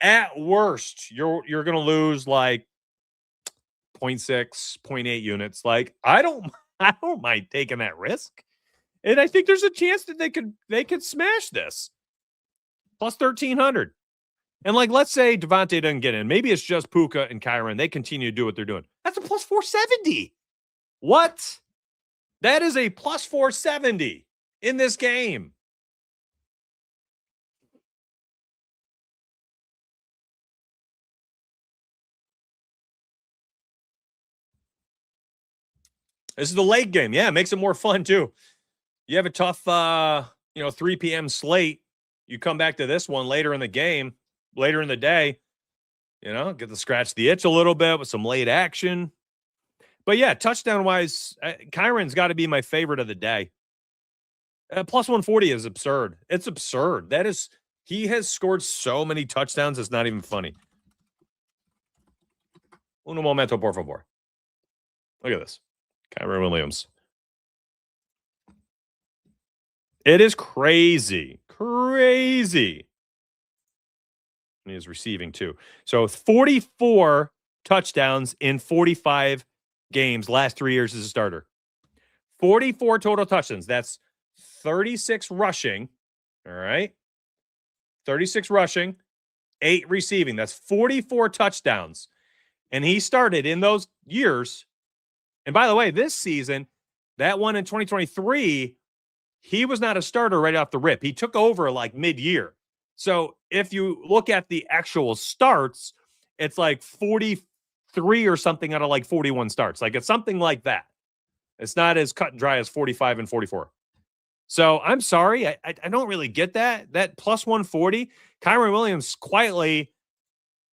at worst, you're going to lose like 0.6, 0.8 units. Like, I don't mind taking that risk. And I think there's a chance that they could smash this. Plus 1,300. And like, let's say Devontae doesn't get in. Maybe it's just Puka and Kyren. They continue to do what they're doing. That's a plus 470. What? That is a plus 470 in this game. This is the late game. Yeah, it makes it more fun too. You have a tough 3 p.m. slate. You come back to this one later in the game, later in the day, get to scratch the itch a little bit with some late action. But yeah, touchdown-wise, Kyren's got to be my favorite of the day. Plus 140 is absurd. It's absurd. He has scored so many touchdowns, it's not even funny. Uno momento, por favor. Look at this. Kyren Williams. It is crazy. Crazy. And he is receiving too. So 44 touchdowns in 45 games last 3 years as a starter. 44 total touchdowns. That's 36 rushing. All right. 36 rushing, 8 receiving. That's 44 touchdowns. And he started in those years. And by the way, this season, that one in 2023, he was not a starter right off the rip. He took over like mid-year. So if you look at the actual starts, it's like 43 or something out of like 41 starts. Like, it's something like that. It's not as cut and dry as 45 and 44. So I'm sorry. I don't really get that. That plus 140, Kyren Williams quietly,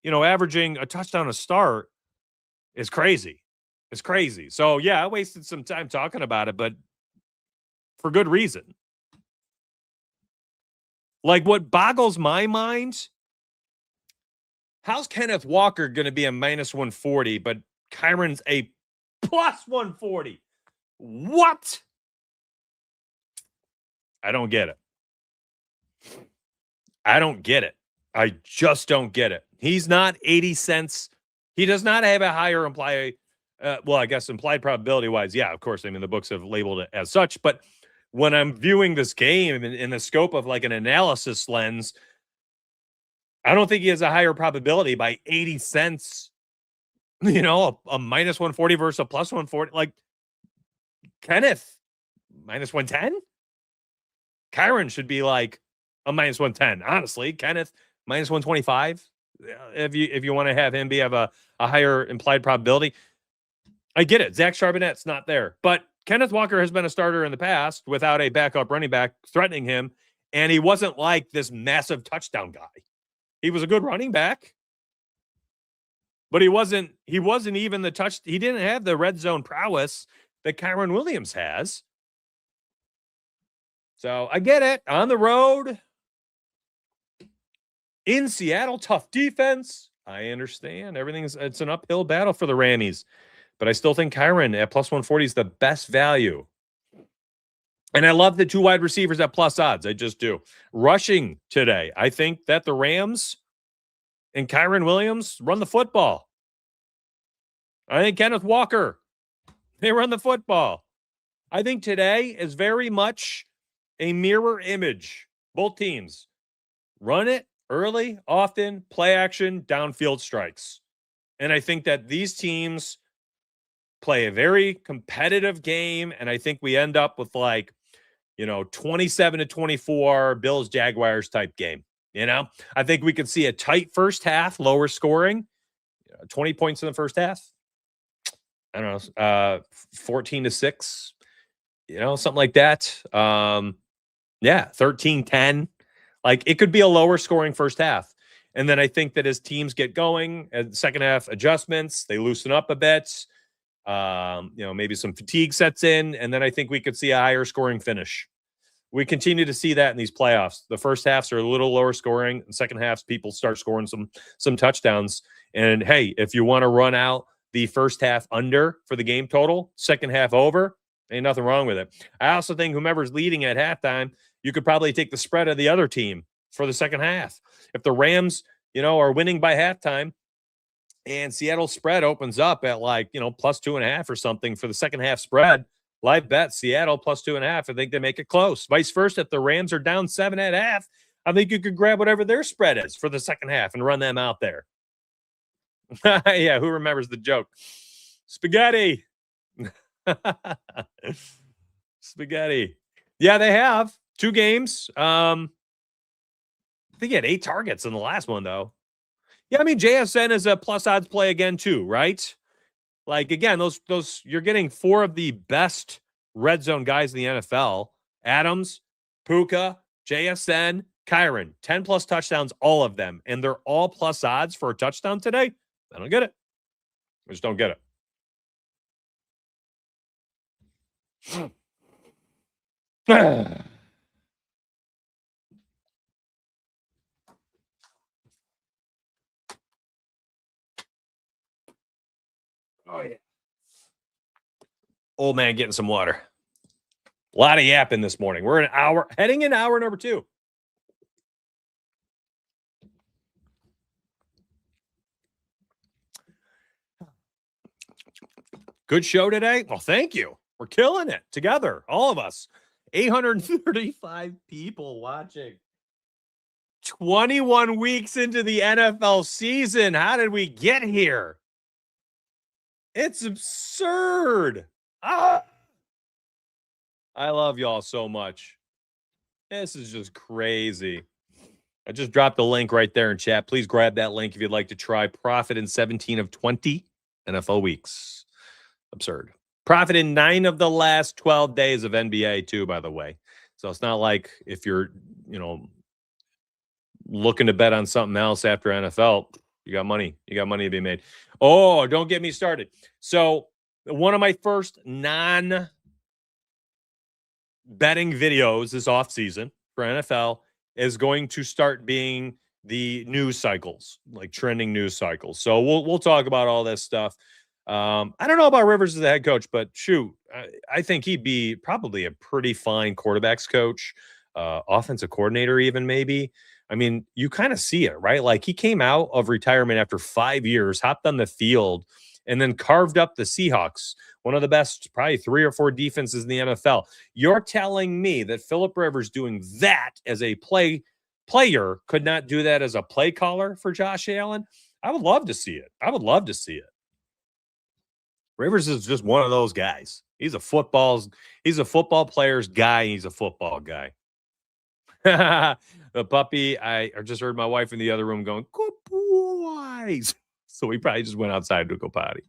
averaging a touchdown a start is crazy. It's crazy. So yeah, I wasted some time talking about it, but for good reason. Like, what boggles my mind, how's Kenneth Walker going to be a minus 140, but Kyren's a plus 140? What? I don't get it. I don't get it. I just don't get it. He's not 80 cents. He does not have a higher implied, I guess implied probability wise. Yeah, of course. I mean, the books have labeled it as such, but when I'm viewing this game in the scope of like an analysis lens, I don't think he has a higher probability by 80 cents, a minus 140 versus a plus 140. Like, Kenneth, minus 110? Kyren should be like a minus 110. Honestly, Kenneth, minus 125. If you want to have him have a higher implied probability. I get it. Zach Charbonnet's not there. But Kenneth Walker has been a starter in the past without a backup running back threatening him. And he wasn't like this massive touchdown guy. He was a good running back. But he wasn't even he didn't have the red zone prowess that Kyren Williams has. So I get it. On the road. In Seattle, tough defense. I understand. It's an uphill battle for the Rammies. But I still think Kyren at plus 140 is the best value. And I love the two wide receivers at plus odds. I just do. Rushing today, I think that the Rams and Kyren Williams run the football. I think Kenneth Walker, they run the football. I think today is very much a mirror image. Both teams run it early, often, play action, downfield strikes. And I think that these teams play a very competitive game, and I think we end up with 27-24 Bills Jaguars type game. I think we could see a tight first half, lower scoring, 20 points in the first half. I don't know, 14-6, something like that. 13-10. It could be a lower scoring first half. And then I think that as teams get going, and second half adjustments, they loosen up a bit. Maybe some fatigue sets in, and then I think we could see a higher scoring finish. We continue to see that in these playoffs. The first halves are a little lower scoring, and second halves people start scoring some touchdowns. And hey, if you want to run out the first half under for the game total, second half over, ain't nothing wrong with it. I also think whomever's leading at halftime, you could probably take the spread of the other team for the second half. If the Rams, are winning by halftime, and Seattle's spread opens up at plus 2.5 or something for the second half spread, live bet Seattle plus 2.5. I think they make it close. Vice versa, if the Rams are down 7 at half, I think you could grab whatever their spread is for the second half and run them out there. Yeah, who remembers the joke? Spaghetti. Spaghetti. Yeah, they have 2 games. I think he had 8 targets in the last one, though. Yeah, I mean, JSN is a plus odds play again, too, right? Again, those you're getting 4 of the best red zone guys in the NFL. Adams, Puka, JSN, Kyren. 10 plus touchdowns, all of them. And they're all plus odds for a touchdown today. I don't get it. I just don't get it. Oh, yeah. Old man getting some water. A lot of yapping this morning. We're heading in hour number 2. Good show today. Well, thank you. We're killing it together, all of us. 835 people watching. 21 weeks into the NFL season. How did we get here? It's absurd. I love y'all so much. This is just crazy. I just dropped the link right there in chat. Please grab that link if you'd like to try profit in 17 of 20 NFL weeks. Absurd. Profit in 9 of the last 12 days of NBA too, by the way. So it's not like if you're, looking to bet on something else after NFL, you got money. You got money to be made. Oh, don't get me started. So one of my first non-betting videos this offseason for NFL is going to start being the news cycles, trending news cycles. So we'll talk about all this stuff. I don't know about Rivers as a head coach, but shoot, I think he'd be probably a pretty fine quarterbacks coach, offensive coordinator even maybe. I mean, you kind of see it, right? He came out of retirement after 5 years, hopped on the field, and then carved up the Seahawks, one of the best, probably 3 or 4 defenses in the NFL. You're telling me that Philip Rivers doing that as a player could not do that as a play caller for Josh Allen? I would love to see it. Rivers is just one of those guys. He's a football player's guy. He's a football guy. The puppy, I just heard my wife in the other room going, good boys. So we probably just went outside to go potty.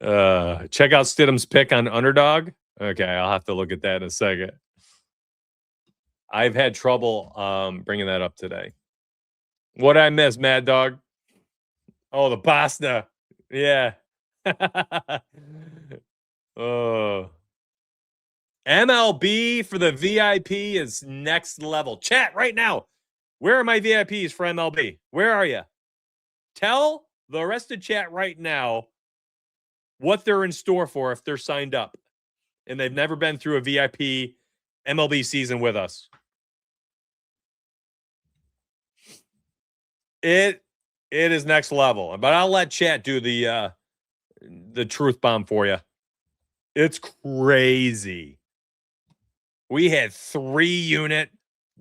Check out Stidham's pick on underdog. Okay, I'll have to look at that in a second. I've had trouble bringing that up today. What I miss, Mad Dog? Oh, the pasta. Yeah. Oh. MLB for the VIP is next level. Chat right now. Where are my VIPs for MLB? Where are you? Tell the rest of chat right now what they're in store for if they're signed up and they've never been through a VIP MLB season with us. It is next level, but I'll let chat do the truth bomb for you. It's crazy. We had 3-unit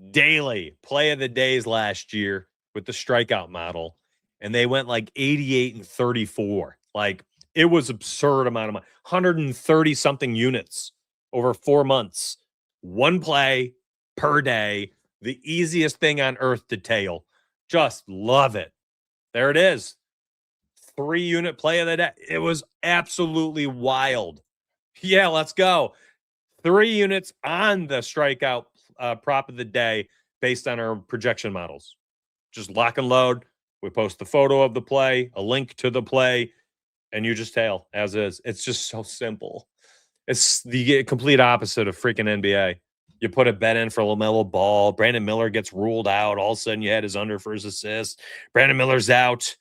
daily play of the days last year with the strikeout model, and they went like 88 and 34. Like, it was absurd amount of money. 130 something units over 4 months. One play per day. The easiest thing on earth to tail. Just love it. There it is. 3-unit play of the day. It was absolutely wild. Yeah, let's go. 3 units on the strikeout prop of the day based on our projection models. Just lock and load. We post the photo of the play, a link to the play, and you just tail as is. It's just so simple. It's the complete opposite of freaking NBA. You put a bet in for LaMelo Ball. Brandon Miller gets ruled out. All of a sudden, you had his under for his assist. Brandon Miller's out.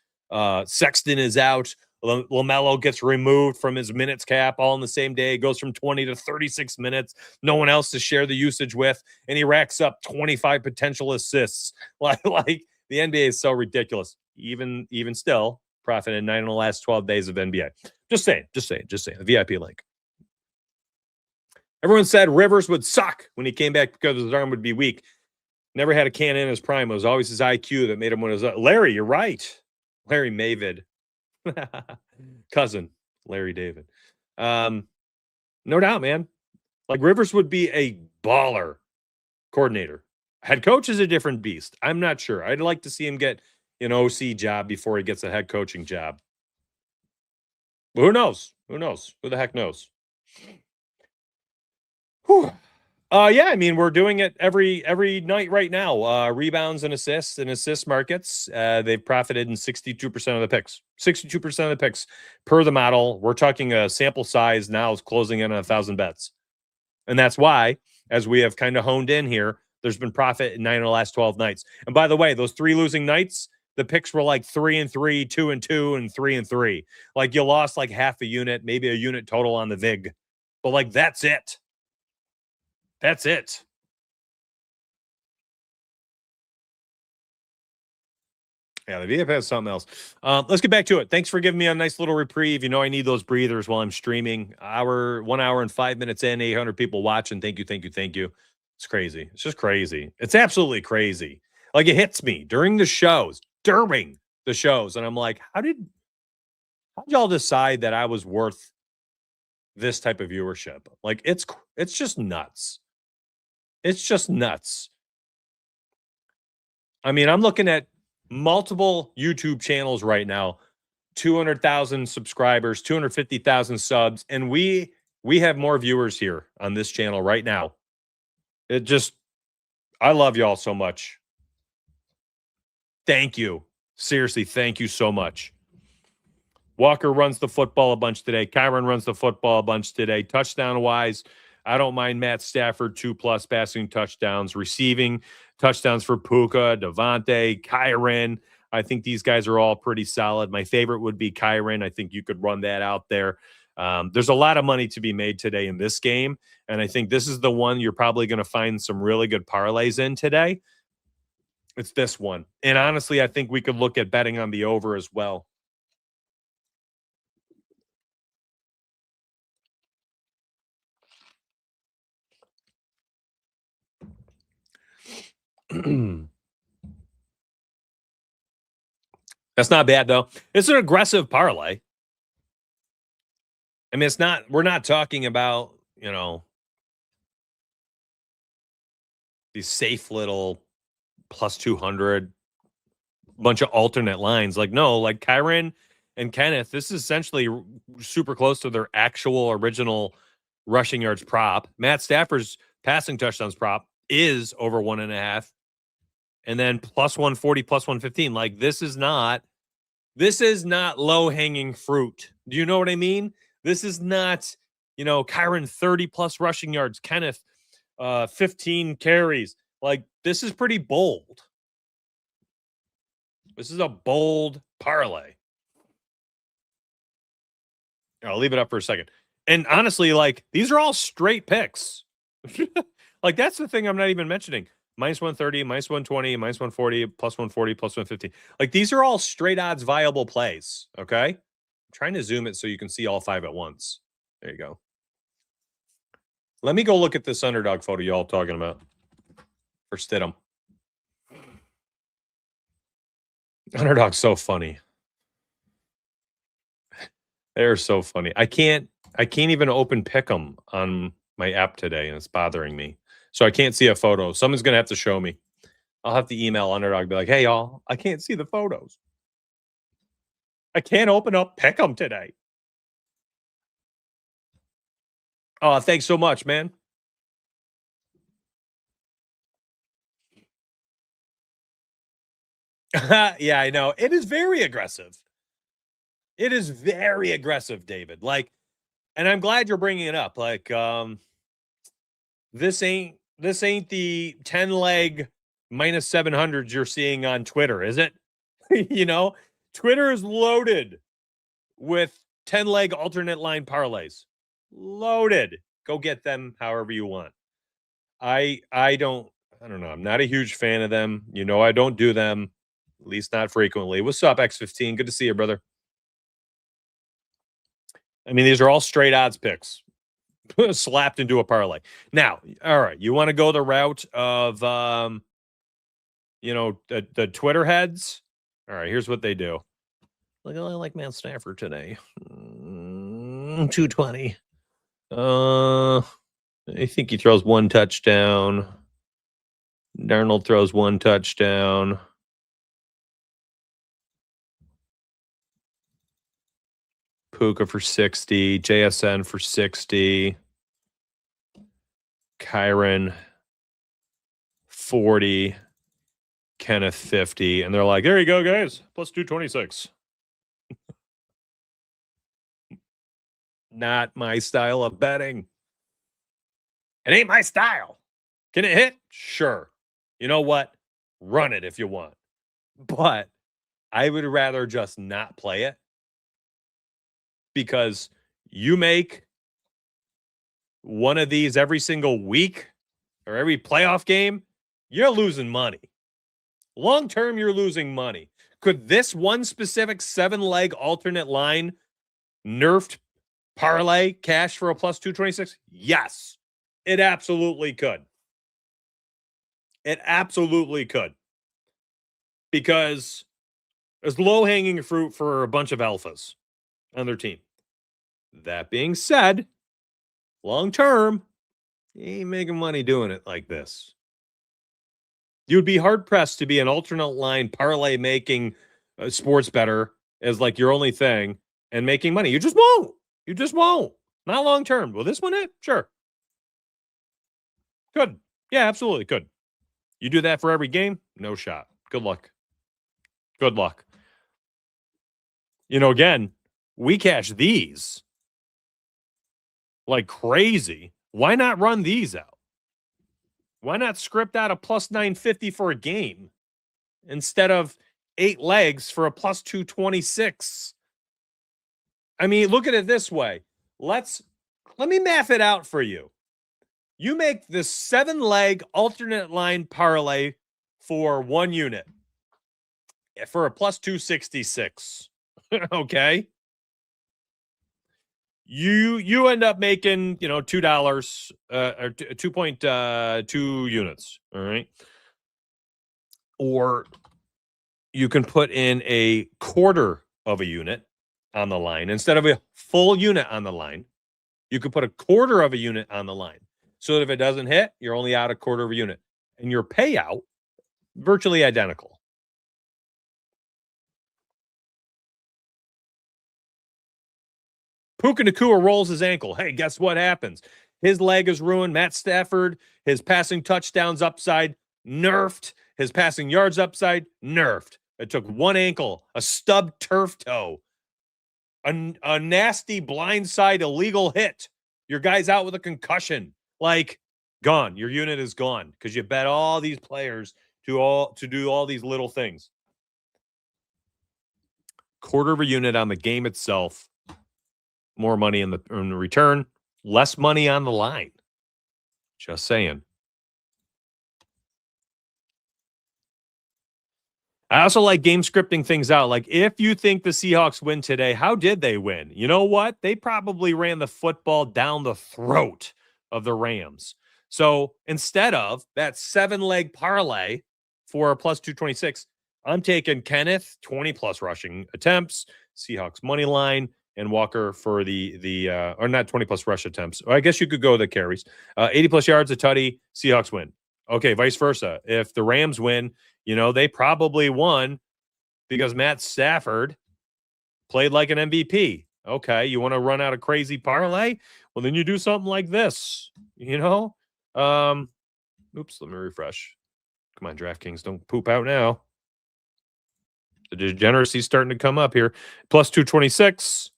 Sexton is out. LaMelo gets removed from his minutes cap all in the same day. It goes from 20 to 36 minutes. No one else to share the usage with. And he racks up 25 potential assists. Like the NBA is so ridiculous. Even still, profited 9 in the last 12 days of NBA. Just saying. The VIP link. Everyone said Rivers would suck when he came back because his arm would be weak. Never had a can in his prime. It was always his IQ that made him when he was Larry, you're right. Larry Mavid. Cousin, Larry David. No doubt, man. Like, Rivers would be a baller coordinator. Head coach is a different beast. I'm not sure. I'd like to see him get an OC job before he gets a head coaching job. But who knows? Who the heck knows? Whew. Yeah, I mean, we're doing it every night right now. Rebounds and assist markets. They've profited in 62% of the picks. 62% of the picks per the model. We're talking a sample size now is closing in on 1,000 bets. And that's why, as we have kind of honed in here, there's been profit in 9 of the last 12 nights. And by the way, those 3 losing nights, the picks were like 3-3, 2-2, and 3-3. Like, you lost like half a unit, maybe a unit total on the VIG. But like, that's it. That's it. Yeah, the VF has something else. Let's get back to it. Thanks for giving me a nice little reprieve. You know, I need those breathers while I'm streaming. 1 hour and 5 minutes in, 800 people watching. Thank you. It's crazy. It's just crazy. It's absolutely crazy. Like, it hits me during the shows. And I'm like, how'd y'all decide that I was worth this type of viewership? Like, it's just nuts. It's just nuts. I mean, I'm looking at multiple YouTube channels right now, 200,000 subscribers, 250,000 subs, and we have more viewers here on this channel right now. I love y'all so much. Thank you. Seriously, thank you so much. Walker runs the football a bunch today. Kyron runs the football a bunch today. Touchdown-wise, I don't mind Matt Stafford, 2+ passing touchdowns. Receiving touchdowns for Puka, Devontae, Kyron. I think these guys are all pretty solid. My favorite would be Kyron. I think you could run that out there. There's a lot of money to be made today in this game, and I think this is the one you're probably going to find some really good parlays in today. It's this one. And honestly, I think we could look at betting on the over as well. That's not bad, though. It's an aggressive parlay. I mean, we're not talking about, these safe little plus 200, bunch of alternate lines. Like, no, like Kyron and Kenneth, this is essentially super close to their actual original rushing yards prop. Matt Stafford's passing touchdowns prop is over 1.5. And then plus 140, plus 115. Like, this is not low-hanging fruit. Do you know what I mean? This is not, Kyron 30 plus rushing yards, Kenneth 15 carries. Like, this is pretty bold. This is a bold parlay. I'll leave it up for a second. And honestly, like, these are all straight picks. Like, that's the thing I'm not even mentioning. Minus 130, minus 120, minus 140, plus 140, plus 150. Like, these are all straight odds viable plays, okay? I'm trying to zoom it so you can see all 5 at once. There you go. Let me go look at this underdog photo y'all talking about for Stidham. Underdog's so funny. They're so funny. I can't even open Pick'em on my app today, and it's bothering me. So I can't see a photo. Someone's going to have to show me. I'll have to email Underdog, be like, hey, y'all, I can't see the photos. I can't open up Pick'em today. Oh, thanks so much, man. Yeah, I know. It is very aggressive. It is very aggressive, David. Like, and I'm glad you're bringing it up. Like, this ain't the 10-leg minus 700s you're seeing on Twitter, is it? Twitter is loaded with 10-leg alternate line parlays. Loaded. Go get them however you want. I don't know. I'm not a huge fan of them. I don't do them, at least not frequently. What's up, X15? Good to see you, brother. I mean, these are all straight odds picks slapped into a parlay. Now, all right, you want to go the route of, the Twitter heads? All right, here's what they do. Like, I like Matt Stafford today. 220. I think he throws 1 touchdown. Darnold throws 1 touchdown. Puka for 60, JSN for 60, Kyron 40, Kenneth 50, and they're like, there you go, guys, plus 226. Not my style of betting. It ain't my style. Can it hit? Sure. You know what? Run it if you want. But I would rather just not play it, because you make one of these every single week or every playoff game, you're losing money. Long term, you're losing money. Could this one specific 7-leg alternate line nerfed parlay cash for a plus 226? Yes, it absolutely could. It absolutely could. Because there's low-hanging fruit for a bunch of alphas on their team. That being said, long term, you ain't making money doing it like this. You'd be hard pressed to be an alternate line parlay making sports bettor as like your only thing and making money. You just won't. You just won't. Not long term. Will this one hit? Sure. Good. Yeah, absolutely could. You do that for every game? No shot. Good luck. Good luck. Again, we cash these like crazy. Why not run these out? Why not script out a plus 950 for a game instead of 8 legs for a plus 226? I mean, look at it this way. Let me math it out for you. You make this 7-leg alternate line parlay for 1 unit for a plus 266. Okay. You end up making, $2 or 2.2 units. All right. Or you can put in a quarter of a unit on the line instead of a full unit on the line. You could put a quarter of a unit on the line so that if it doesn't hit, you're only out a quarter of a unit, and your payout Virtually identical. Puka Nacua rolls his ankle. Hey, guess what happens? His leg is ruined. Matt Stafford, his passing touchdowns upside, nerfed. His passing yards upside, nerfed. It took one ankle, a stubbed turf toe, a nasty blindside illegal hit. Your guy's out with a concussion. Like, gone. Your unit is gone because you bet all these players to do all these little things. Quarter of a unit on the game itself. More money in the return, less money on the line. Just saying. I also like game scripting things out. Like, if you think the Seahawks win today, how did they win? You know what? They probably ran the football down the throat of the Rams. So instead of that 7-leg parlay for a plus 226, I'm taking Kenneth, 20-plus rushing attempts, Seahawks money line, and Walker for the or not 20-plus rush attempts. Or I guess you could go the carries. 80-plus yards, a tutty, Seahawks win. Okay, vice versa. If the Rams win, they probably won because Matt Stafford played like an MVP. Okay, you want to run out a crazy parlay? Well, then you do something like this, Oops, let me refresh. Come on, DraftKings, don't poop out now. The degeneracy's starting to come up here. Plus 226.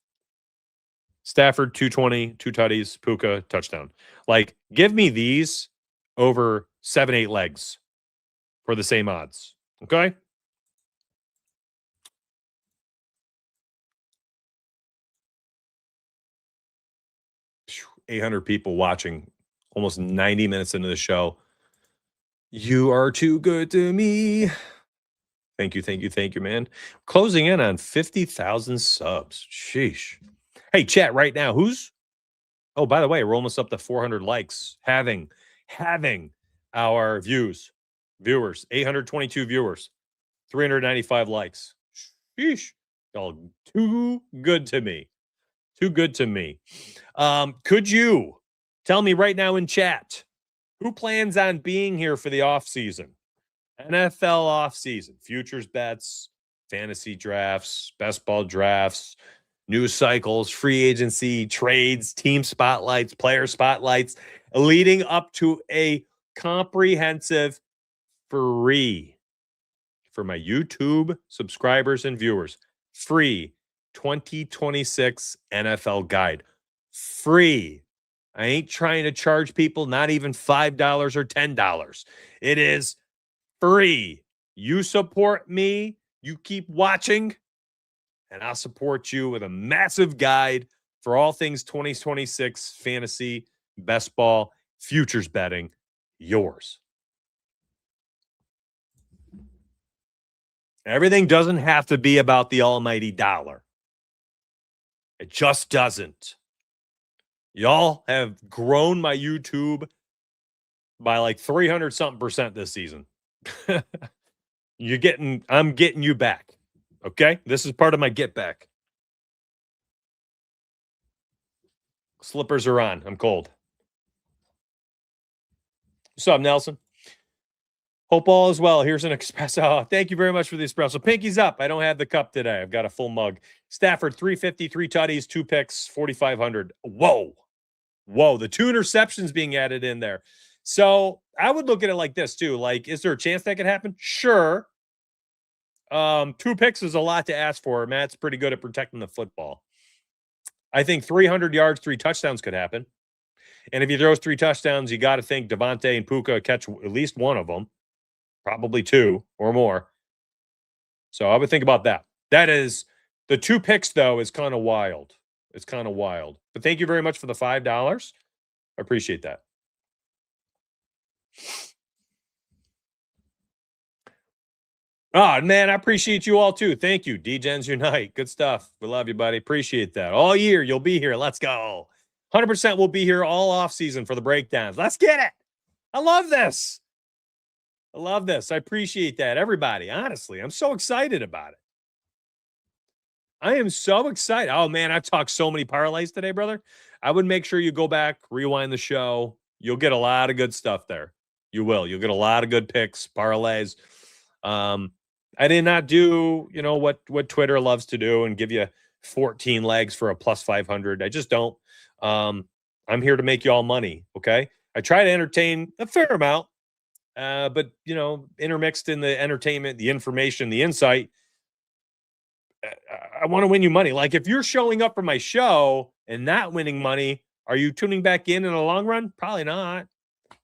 Stafford, 220, 2 tutties, Puka, touchdown. Like, give me these over 7-8 legs for the same odds. Okay? Phew, 800 people watching, almost 90 minutes into the show. You are too good to me. Thank you, man. Closing in on 50,000 subs. Sheesh. Hey, chat right now. Oh, by the way, we're almost up to 400 likes. Having our viewers, 822 viewers, 395 likes. Sheesh. Y'all too good to me. Too good to me. Could you tell me right now in chat who plans on being here for the offseason? NFL offseason, futures bets, fantasy drafts, best ball drafts, news cycles, free agency, trades, team spotlights, player spotlights, leading up to a comprehensive free for my YouTube subscribers and viewers, free 2026 NFL guide. Free. I ain't trying to charge people not even $5 or $10. It is free. You support me, you keep watching, and I'll support you with a massive guide for all things 2026 fantasy, best ball, futures betting, yours. Everything doesn't have to be about the almighty dollar. It just doesn't. Y'all have grown my YouTube by like 300 something percent this season. I'm getting you back. Okay? This is part of my get back. Slippers are on. I'm cold. What's up, Nelson? Hope all is well. Here's an espresso. Thank you very much for the espresso. Pinky's up. I don't have the cup today. I've got a full mug. Stafford, 350, 3 tutties, 2 picks, 4,500. Whoa. The 2 interceptions being added in there. So I would look at it like this too. Like, is there a chance that could happen? Sure. 2 picks is a lot to ask for. Matt's pretty good at protecting the football. I think 300 yards, 3 touchdowns could happen. And if he throws 3 touchdowns, you got to think Devontae and Puka catch at least one of them, probably 2 or more. So I would think about that. That is the 2 picks, though, is kind of wild. It's kind of wild. But thank you very much for the $5. I appreciate that. Oh, man, I appreciate you all, too. Thank you. D-Gens Unite. Good stuff. We love you, buddy. Appreciate that. All year, you'll be here. Let's go. 100% will be here all offseason for the breakdowns. Let's get it. I love this. I appreciate that, everybody. Honestly, I'm so excited about it. I am so excited. Oh, man, I've talked so many parlays today, brother. I would make sure you go back, rewind the show. You'll get a lot of good stuff there. You will. You'll get a lot of good picks, parlays. I did not do, what Twitter loves to do and give you 14 legs for a plus 500. I just don't. I'm here to make you all money. Okay. I try to entertain a fair amount, but intermixed in the entertainment, the information, the insight, I want to win you money. Like if you're showing up for my show and not winning money, are you tuning back in the long run? Probably not.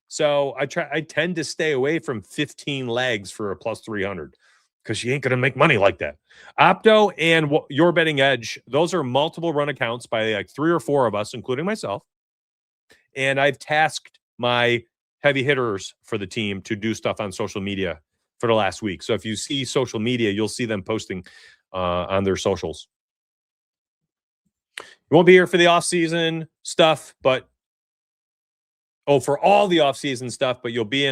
So I tend to stay away from 15 legs for a plus 300 because you ain't going to make money like that. Opto and Your Betting Edge, those are multiple run accounts by like 3 or 4 of us, including myself. And I've tasked my heavy hitters for the team to do stuff on social media for the last week. So if you see social media, you'll see them posting on their socials. You won't be here for the offseason stuff, but for all the offseason stuff, but you'll be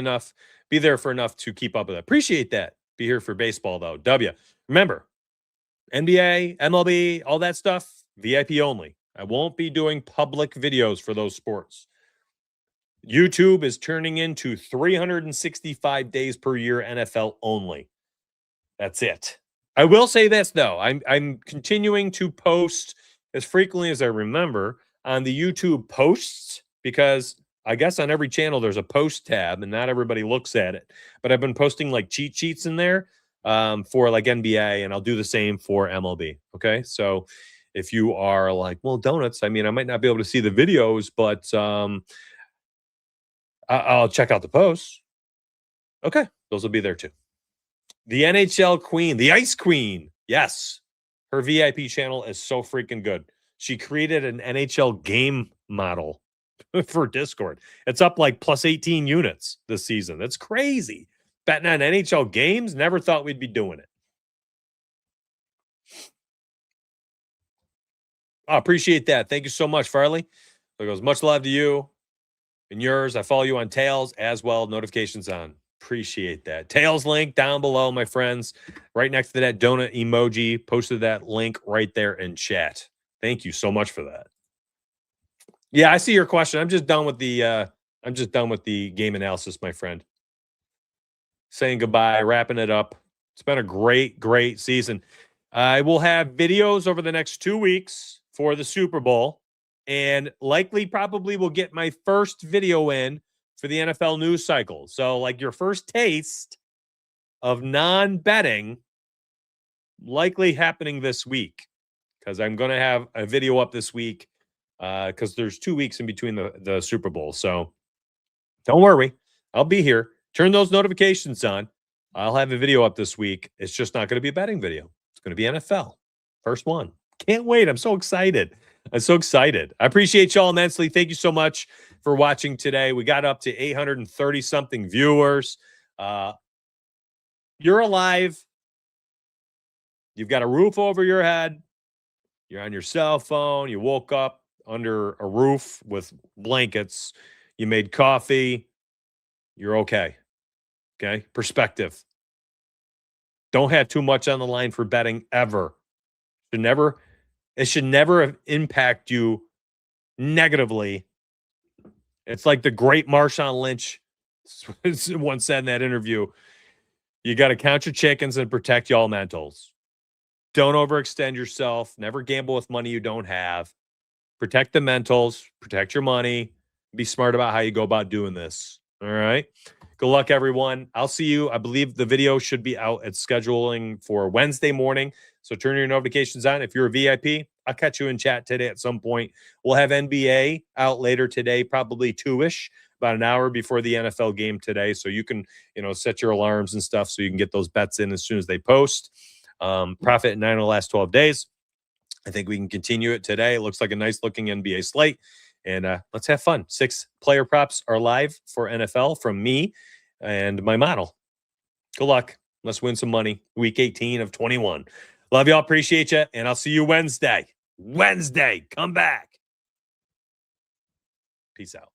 there for enough to keep up with it. Appreciate that. Be here for baseball, though. Remember, NBA, MLB, all that stuff, VIP only. I won't be doing public videos for those sports. YouTube is turning into 365 days per year NFL only. That's it. I will say this, though. I'm continuing to post as frequently as I remember on the YouTube posts because I guess on every channel there's a post tab and not everybody looks at it. But I've been posting like cheat sheets in there for like NBA, and I'll do the same for MLB. Okay. So if you are like, well, donuts, I might not be able to see the videos, but I'll check out the posts. Okay. Those will be there too. The NHL Queen, the Ice Queen. Yes. Her VIP channel is so freaking good. She created an NHL game model for Discord. It's up like plus 18 units this season. That's crazy. Betting on NHL games, never thought we'd be doing it. I appreciate that. Thank you so much, Farley. There goes much love to you and yours. I follow you on Tails as well. Notifications on. Appreciate that. Tails link down below, my friends. Right next to that donut emoji. Posted that link right there in chat. Thank you so much for that. Yeah, I see your question. I'm just done with the game analysis, my friend. Saying goodbye, wrapping it up. It's been a great, great season. I will have videos over the next 2 weeks for the Super Bowl, and likely probably will get my first video in for the NFL news cycle. So like your first taste of non-betting likely happening this week because I'm going to have a video up this week because there's 2 weeks in between the Super Bowl. So don't worry. I'll be here. Turn those notifications on. I'll have a video up this week. It's just not going to be a betting video. It's going to be NFL. First one. Can't wait. I'm so excited. I appreciate y'all immensely. Thank you so much for watching today. We got up to 830 something viewers. You're alive. You've got a roof over your head. You're on your cell phone. You woke up under a roof with blankets. You made coffee. You're okay. Okay. Perspective. Don't have too much on the line for betting ever. It should never impact you negatively. It's like the great Marshawn Lynch once said in that interview. You got to count your chickens and protect y'all mentals. Don't overextend yourself. Never gamble with money you don't have. Protect the mentals. Protect your money. Be smart about how you go about doing this. All right. Good luck, everyone. I'll see you. I believe the video should be out at scheduling for Wednesday morning. So turn your notifications on. If you're a VIP, I'll catch you in chat today at some point. We'll have NBA out later today, probably 2-ish, about an hour before the NFL game today. So you can, set your alarms and stuff so you can get those bets in as soon as they post. Profit in 9 of the last 12 days. I think we can continue it today. It looks like a nice looking NBA slate. And let's have fun. 6 player props are live for NFL from me and my model. Good luck. Let's win some money. Week 18 of 21. Love y'all. Appreciate you. And I'll see you Wednesday. Come back. Peace out.